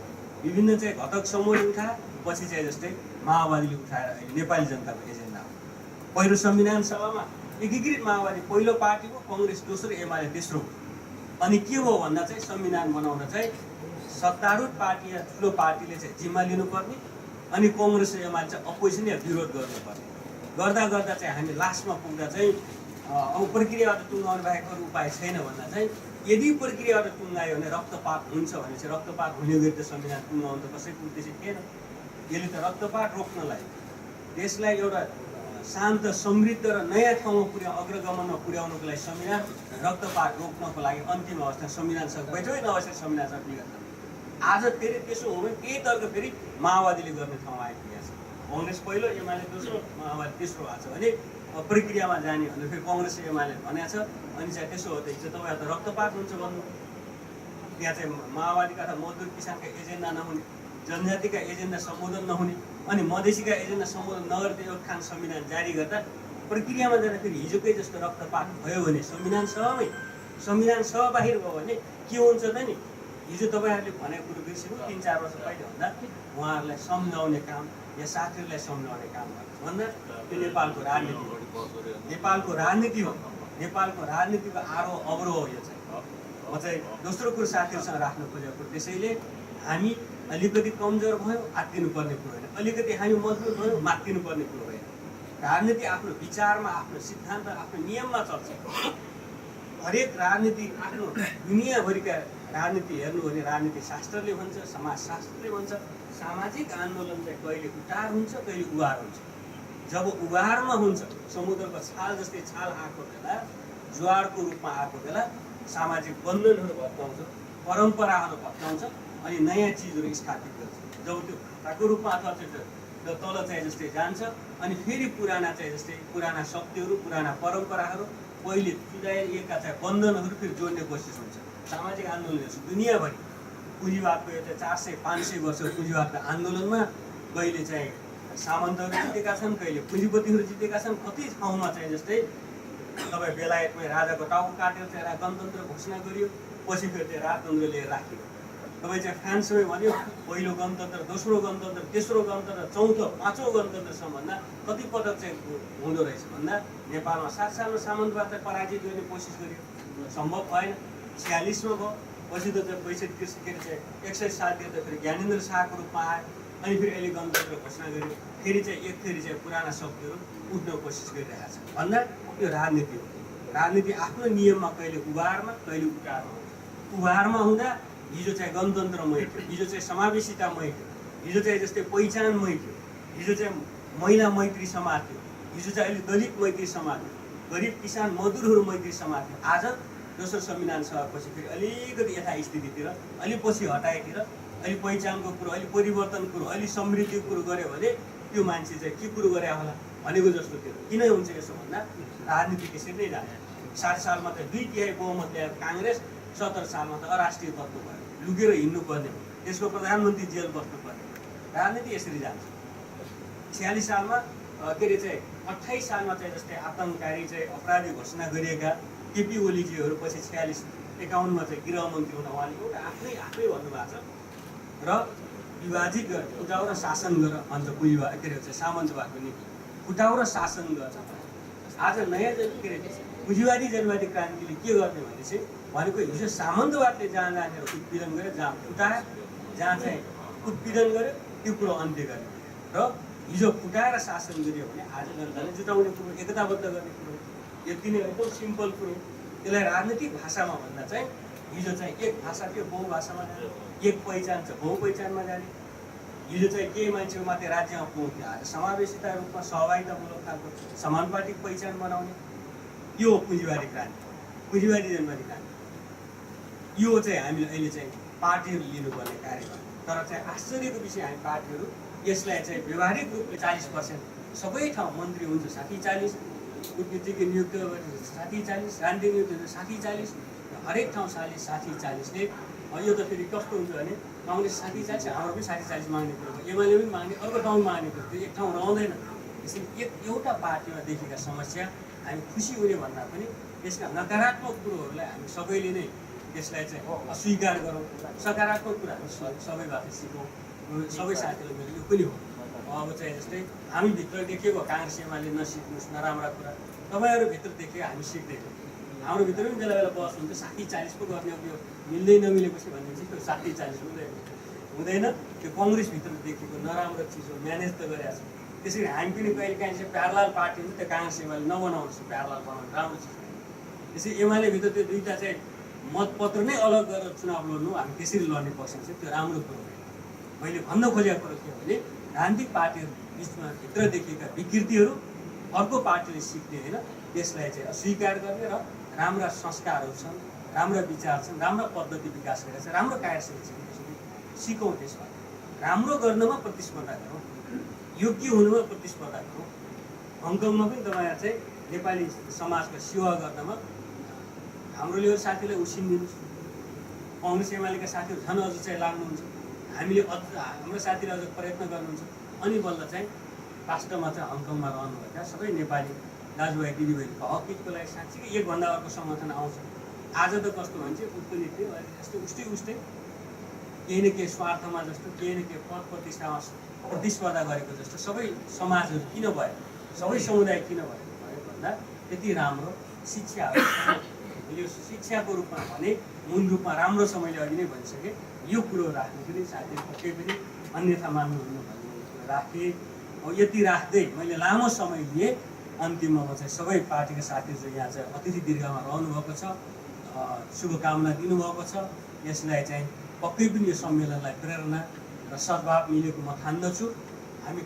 विभिन्न चाहिँ घटक समूहले उठाए, पछि चाहिँ जस्तै माओवादीले उठाएर अहिले नेपाली जनताको एजेन्डा हो। पहिलो संविधान सभामा एकीकृत माओवादी पहिलो पार्टी हो, कङ्ग्रेस दोस्रो, एमाले तेस्रो हो। अनि के हो भन्दा चाहिँ संविधान बनाउन चाहिँ सत्तारूढ पार्टी या ठुलो पार्टीले चाहिँ जिम्मा लिनुपर्ने, अनि कङ्ग्रेस र एमाले चाहिँ अपोजिसन या विरोध गर्नुपर्ने। गर्दा गर्दा चाहिँ हामी लास्टमा पुग्दा चाहिँ अब प्रक्रियाबाट टुङ्गाउनु बाहेक अरू उपाय छैन भन्दा चाहिँ यदि प्रक्रियाबाट टुङ्गायो भने रक्तपात हुन्छ भने चाहिँ रक्तपात हुने गरी त संविधान टुङ्गाउनु त कसैको उद्देश्य थिएन। यसले त रक्तपात रोक्नलाई, देशलाई एउटा शान्त समृद्ध र नयाँ ठाउँमा अग्रगमनमा पुर्याउनको लागि संविधान, रक्तपात रोक्नको लागि अन्तिम अवस्था संविधान सभा बैठकै नबसेर संविधान सभा विगत आज फेरि त्यसो हो भने त्यही तर्क फेरि माओवादीले गर्ने ठाउँ आइपुगेको छ। कङ्ग्रेस पहिलो, एमाले दोस्रो, माओवादी तेस्रो भएको छ भने प्रक्रियामा जाने भनेर फेरि कङ्ग्रेस र एमाले भनेको छ। अनि चाहिँ त्यसो हो चाहिँ तपाईँहरू त रक्तपात हुन्छ भन्नु। त्यहाँ चाहिँ माओवादीका अथवा मजदुर किसानका एजेन्डा नहुने, जनजातिका एजेन्डा सम्बोधन नहुने, अनि मधेसीका एजेन्डा सम्बोधन नगर्दै एक खान संविधान जारी गर्दा प्रक्रियामा जाँदा फेरि हिजोकै जस्तो रक्तपात भयो भने संविधान सभा बाहिर भयो भने के हुन्छ त नि। हिजो तपाईँहरूले भनेको कुरो बिर्सिनु, 3-4 वर्ष पहिले भन्दा उहाँहरूलाई सम्झाउने काम या साथीहरूलाई सम्झाउने काम भन्दा त्यो नेपालको राजनीति हो। नेपालको राजनीति हो, नेपालको राजनीतिको आरो अवरो हो। यो चाहिँ म चाहिँ दोस्रो कुरो साथीहरूसँग राख्न खोजेको। त्यसैले हामी अलिकति कमजोर भयो आत्तिनुपर्ने कुरो होइन, अलिकति हामी मजबुत भयो मात्तिनुपर्ने कुरो होइन। राजनीति आफ्नो विचारमा, आफ्नो सिद्धान्त, आफ्नो नियममा चल्छ। हरेक राजनीति आफ्नो दुनियाँभरिका राजनीति हेर्नु भने राजनीति शास्त्रले भन्छ, समाजशास्त्रले भन्छ सामाजिक आन्दोलन चाहिँ कहिले उतार हुन्छ, कहिले उहार हुन्छ। जब उहारमा हुन्छ, समुद्रको छाल जस्तै छाल आएको बेला, ज्वारको रूपमा आएको बेला सामाजिक बन्धनहरू भत्काउँछ, परम्पराहरू भत्काउँछ, अनि नयाँ चिजहरू स्थापित गर्छ। जब त्यो भाटाको रूपमा अथवा त्यो तल चाहिँ जस्तै जान्छ, अनि फेरि पुराना चाहिँ जस्तै पुराना शक्तिहरू, पुराना परम्पराहरू, पहिले चुडाइएका चाहिँ बन्धनहरू फेरि जोड्ने कोसिस हुन्छ। सामाजिक आन्दोलन दुनियाँभरि पुँजीवादको यो चाहिँ 400-500 वर्ष पुँजीवादको आन्दोलनमा कहिले चाहिँ सामन्तहरू जितेका छन्, कहिले पुँजीपतिहरू जितेका छन्। कति ठाउँमा चाहिँ जस्तै तपाईँ बेलायतमै राजाको टाउको काटेर चाहिँ गणतन्त्र घोषणा गरियो, पछि फेरि चाहिँ राजतन्त्र लिएर राखियो। तपाईँ चाहिँ फ्रान्समै भन्यो पहिलो गणतन्त्र, दोस्रो गणतन्त्र, तेस्रो गणतन्त्र, चौथो, पाँचौँ गणतन्त्रसम्म भन्दा कति पटक चाहिँ हुँदो रहेछ भन्दा नेपालमा 7 सालमा सामन्तवादलाई पराजित गर्ने कोसिस गरियो, सम्भव भएन। 46मा भयो, पछि त चाहिँ 65 के अरे 61 सालतिर त फेरि ज्ञानेन्द्र शाहको रूपमा आयो, अनि फेरि अहिले गणतन्त्र घोषणा गरियो। फेरि चाहिँ पुराना शक्तिहरू उठ्न कोसिस गरिरहेको छ भन्दा यो राजनीति हो। राजनीति आफ्नो नियममा कहिले उभारमा, कहिले उतारमा हुन्छ। उभारमा हुँदा हिजो चाहिँ गणतन्त्रमय थियो, हिजो चाहिँ समावेशितामय थियो, हिजो चाहिँ जस्तै पहिचानमय थियो, हिजो चाहिँ महिला मैत्री समाज थियो, हिजो चाहिँ अहिले दलित मैत्री समाज थियो, गरिब किसान मजदुरहरू मैत्री समाज थियो। आज दोस्रो संविधान सभापछि फेरि अलिकति यथास्थितितिर, अलिक पछि हटाएतिर, अहिले पहिचानको कुरो, अहिले परिवर्तन कुरो, अहिले समृद्धिको कुरो गऱ्यो भने त्यो मान्छे चाहिँ के कुरो गरे होला भनेको जस्तो थियो। किन हुन्छ यसो भन्दा राजनीति त्यसरी नै जान्छ। 60 सालमा त 2/3 बहुमत ल्याएर काङ्ग्रेस, 70 सालमा त अराष्ट्रिय तत्त्व भयो, लुकेर हिँड्नुपर्ने हो, त्यसको प्रधानमन्त्री जेल बस्नुपर्ने। राजनीति यसरी जान्छ। 46 सालमा के अरे चाहिँ 28 सालमा चाहिँ जस्तै आतङ्ककारी चाहिँ अपराधी घोषणा गरिएका केपी ओलीजीहरू पछि 46-51मा चाहिँ गृहमन्त्री हुन उहाँले एउटा आफै भन्नुभएको छ र विभाजित गरेर फुटाउ र शासन गर भन्छ पुँजीवाद के अरे चाहिँ सामन्तवादको नीति, फुटाउ र शासन गर्छ। आज नयाँ के अरे पुँजीवादी जनवादी क्रान्तिले के गर्ने भने चाहिँ भनेको हिजो सामन्तवादले जहाँ जानेर उत्पीडन गर्यो, जहाँ फुटायो, जहाँ चाहिँ उत्पीडन गर्यो त्यो कुरो अन्त्य गर्ने र हिजो फुटाएर शासन गरियो भने आज जनताले जुटाउने कुरो, एकताबद्ध गर्ने कुरो। यति नै एकदम सिम्पल कुरो। त्यसलाई राजनीतिक भाषामा भन्दा चाहिँ हिजो चाहिँ एक भाषा थियो बहुभाषामा जाने, एक पहिचान छ बहुपहिचानमा जाने। हिजो चाहिँ केही मान्छेको मात्रै राज्यमा पुग्थ्यो, आज समावेशिता रूपमा सहभागितामूलक खालको समानुपातिक पहिचान बनाउने। यो हो पुँजीवादी क्रान्ति, पुँजीवादी जनवादी क्रान्ति। यो चाहिँ हामीले अहिले चाहिँ पार्टीहरू लिनुपर्ने कार्यक्रम। तर चाहिँ आश्चर्यको विषय हामी पार्टीहरू यसलाई चाहिँ व्यवहारिक रूपले 40% सबै ठाउँ मन्त्री हुन्छ 60-40, कूटनीतिज्ञ नियुक्त 60-40, राजनीतिक नियुक्त 60-40, हरेक ठाउँ 60-40ले। यो त फेरि कस्तो हुन्छ भने काङ्ग्रेस 60-40, हाम्रो पनि 60-40 माग्ने कुरो, एमाले पनि माग्ने, अर्को ठाउँ माग्ने कुरो, त्यो एक ठाउँ रहँदैन। त्यसैले एउटा पार्टीमा देखेका समस्या हामी खुसी हुने भन्दा पनि त्यसका नकारात्मक कुरोहरूलाई हामी सबैले नै त्यसलाई चाहिँ अस्वीकार गरौँ, सकारात्मक कुरा हामी सबैबाट सिकौँ। सबै साथीहरूले मेरो यो पनि हो। अब चाहिँ जस्तै हामीभित्र देखेको काङ्ग्रेस एमाले नसिक्नुहोस् नराम्रा कुरा, तपाईँहरूभित्र देखेको हामी सिक्दैनौँ। हाम्रो भित्र पनि बेला बेला बहस हुन्छ, 60-40 पो गर्ने, अब यो मिल्दै नमिलेपछि भनेपछि त्यो 60-40 हुँदैन। त्यो कङ्ग्रेसभित्र देखेको नराम्रो चिज हो, म्यानेज त गरेका छ। त्यसरी हामी पनि कहिले काहीँ चाहिँ प्यारलाल पार्टी हुन्छ, त्यो काङ्ग्रेस एमाले नबनाउनुहोस्, प्यारलाल बनाउनु राम्रो चिज हो। त्यसै एमालेभित्र त्यो दुईवटा चाहिँ मतपत्र नै अलग गरेर चुनाव लड्नु, हामी त्यसरी लड्ने पक्षमा चाहिँ त्यो राम्रो कुरो होइन। मैले भन्न खोजेको कुरो के हो भने राजनीतिक पार्टीहरू बिचमा भित्र देखिएका विकृतिहरू अर्को पार्टीले सिक्ने होइन, त्यसलाई चाहिँ अस्वीकार गर्ने र राम्रा संस्कारहरू छन्, राम्रा विचार छन्, राम्रा पद्धति विकास गरेका छ, राम्रो कार्यशैली छ, सिकौँ। त्यसमा राम्रो गर्नमा प्रतिस्पर्धा गरौँ, योग्य हुनुमा प्रतिस्पर्धा गरौँ। हङकङमा पनि तपाईँहरू चाहिँ नेपाली समाजको सेवा गर्नमा हाम्रो लेबर साथीलाई उसिनिदिनुहोस्, कङ्ग्रेस एमालेका साथीहरू झन् अझ चाहिँ लाग्नुहुन्छ, हामीले अझ हाम्रो साथीले अझ प्रयत्न गर्नुहुन्छ, अनि बल्ल चाहिँ वास्तवमा चाहिँ हङकङमा रहनुभएका सबै नेपाली दाजुभाइ दिदीबहिनीको हक हितको लागि साँच्चीकै एकभन्दा अर्को सङ्गठन आउँछ। आज त कस्तो भन्छ उसको नीति यस्तो उस्तै केही न केही स्वार्थमा जस्तो, केही न केही पद प्रतिष्ठामा प्रतिस्पर्धा गरेको जस्तो सबै समाजहरू किन भयो, सबै समुदाय किन भयो भन्दा त्यति राम्रो शिक्षा यो शिक्षाको रूपमा भने मूल रूपमा राम्रो समयले अघि नै भनिसकेँ। यो कुरो राख्नु पनि साथीहरू पक्कै पनि अन्यथा मान्नुहुन्न भन्ने कुरो राखेँ। अब यति राख्दै मैले लामो समय लिएँ, अन्तिममा म चाहिँ सबै पार्टीका साथीहरू चाहिँ यहाँ चाहिँ अतिथि दीर्घमा रहनुभएको छ, शुभकामना दिनुभएको छ। यसलाई चाहिँ पक्कै पनि यो सम्मेलनलाई प्रेरणा र सद्भाव मिलेको म ठान्दछु। हामी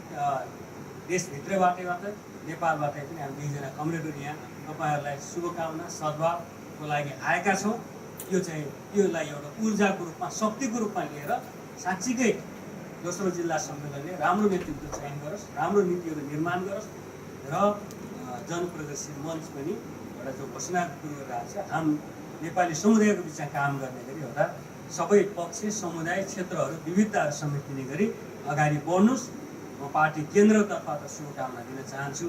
देशभित्रबाटै नेपालबाटै पनि हामी दुईजना कमरेडहरू यहाँ तपाईँहरूलाई शुभकामना सद्भावको लागि आएका छौँ। यो चाहिँ योलाई एउटा ऊर्जाको रूपमा, शक्तिको रूपमा लिएर साँच्चीकै दोस्रो जिल्ला सम्मेलनले राम्रो नेतृत्व चयन गरोस्, राम्रो नीतिहरू निर्माण गरोस् र जनप्रगतिशील मञ्च पनि एउटा जो घोषणा गरिरहेको छ हाम नेपाली समुदायको बिचमा काम गर्ने गरी एउटा सबै पक्ष, समुदाय, क्षेत्रहरू, विविधताहरू समेटिने गरी अगाडि बढ्नुहोस्। म पार्टी केन्द्रतर्फबाट शुभकामना दिन चाहन्छु,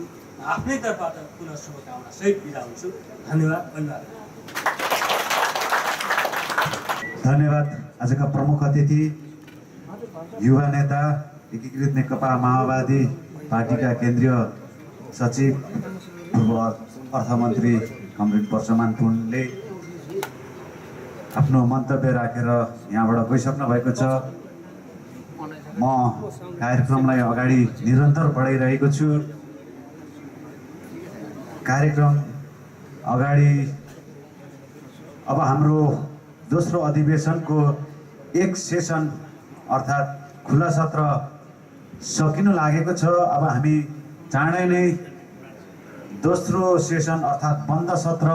आफ्नै तर्फबाट पुनः शुभकामना सहित बिदा हुन्छु। धन्यवाद। धन्यवाद। आजका प्रमुख अतिथि युवा नेता एकीकृत नेकपा माओवादी पार्टीका केन्द्रीय सचिव पूर्व अर्थमन्त्री कमरेड परशुराम पुनले आफ्नो मन्तव्य राखेर यहाँबाट गइसक्नु भएको छ। म कार्यक्रमलाई अगाडि निरन्तर बढाइरहेको छु। कार्यक्रम अगाडि अब हाम्रो दोस्रो अधिवेशनको एक सेसन अर्थात् खुला सत्र सकिनु लागेको छ। अब हामी चाँडै नै दोस्रो सेसन अर्थात् बन्द सत्र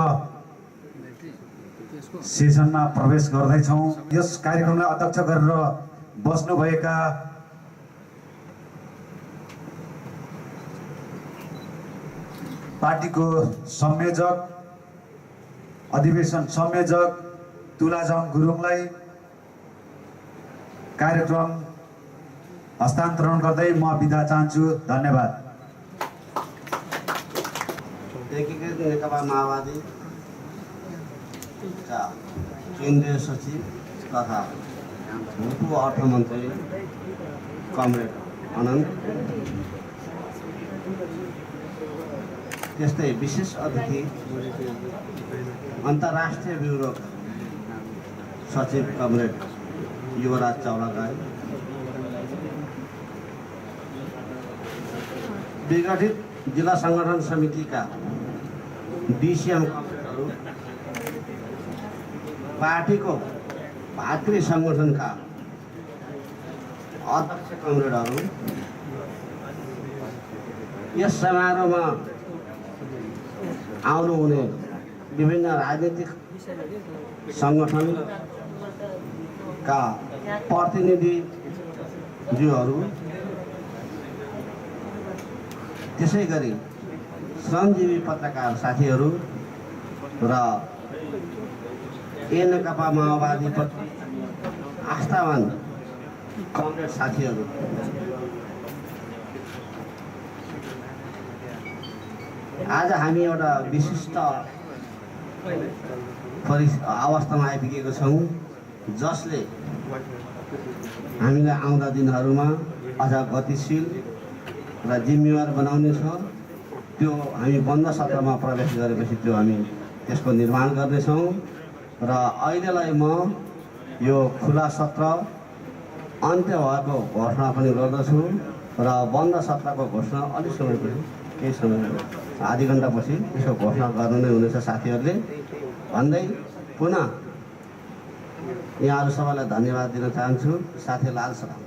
सेसनमा प्रवेश गर्दैछौँ। यस कार्यक्रमलाई अध्यक्ष गरेर बस्नुभएका पार्टीको संयोजक, अधिवेशन संयोजक तुलाजङ गुरुङलाई कार्यक्रम हस्तान्तरण गर्दै म बिदा चाहन्छु। धन्यवाद। एकीकृत नेकपा माओवादी का केन्द्रीय सचिव तथा उप अर्थमन्त्री कमरेड अनन्त, त्यस्तै विशेष अतिथि अन्तर्राष्ट्रिय ब्युरो सचिव कमरेड युवराज चौलागाई, विघटित जिल्ला सङ्गठन समितिका डिसिएम कमरेडहरू, पार्टीको भातृ सङ्गठनका अध्यक्ष कमरेडहरू, यस समारोहमा आउनुहुने विभिन्न राजनीतिक सङ्गठनका प्रतिनिधिज्यूहरू, त्यसै गरी श्रमजीवी पत्रकार साथीहरू र नेकपा माओवादी प्रति आस्थावान कमरेड साथीहरू, आज हामी एउटा विशिष्ट अवस्थामा आइपुगेको छौँ जसले हामीलाई आउँदा दिनहरूमा अझ गतिशील र जिम्मेवार बनाउनेछ। त्यो हामी बन्द सत्रमा प्रवेश गरेपछि त्यो हामी त्यसको निर्माण गर्नेछौँ र अहिलेलाई म यो खुला सत्र अन्त्य भएको घोषणा पनि गर्दछु र बन्द सत्रको घोषणा अलिक समयपछि केही समय आधी घन्टापछि यसको घोषणा गर्नु नै हुनेछ साथीहरूले भन्दै पुनः यहाँहरू सबैलाई धन्यवाद दिन चाहन्छु। साथी लाल सलाम।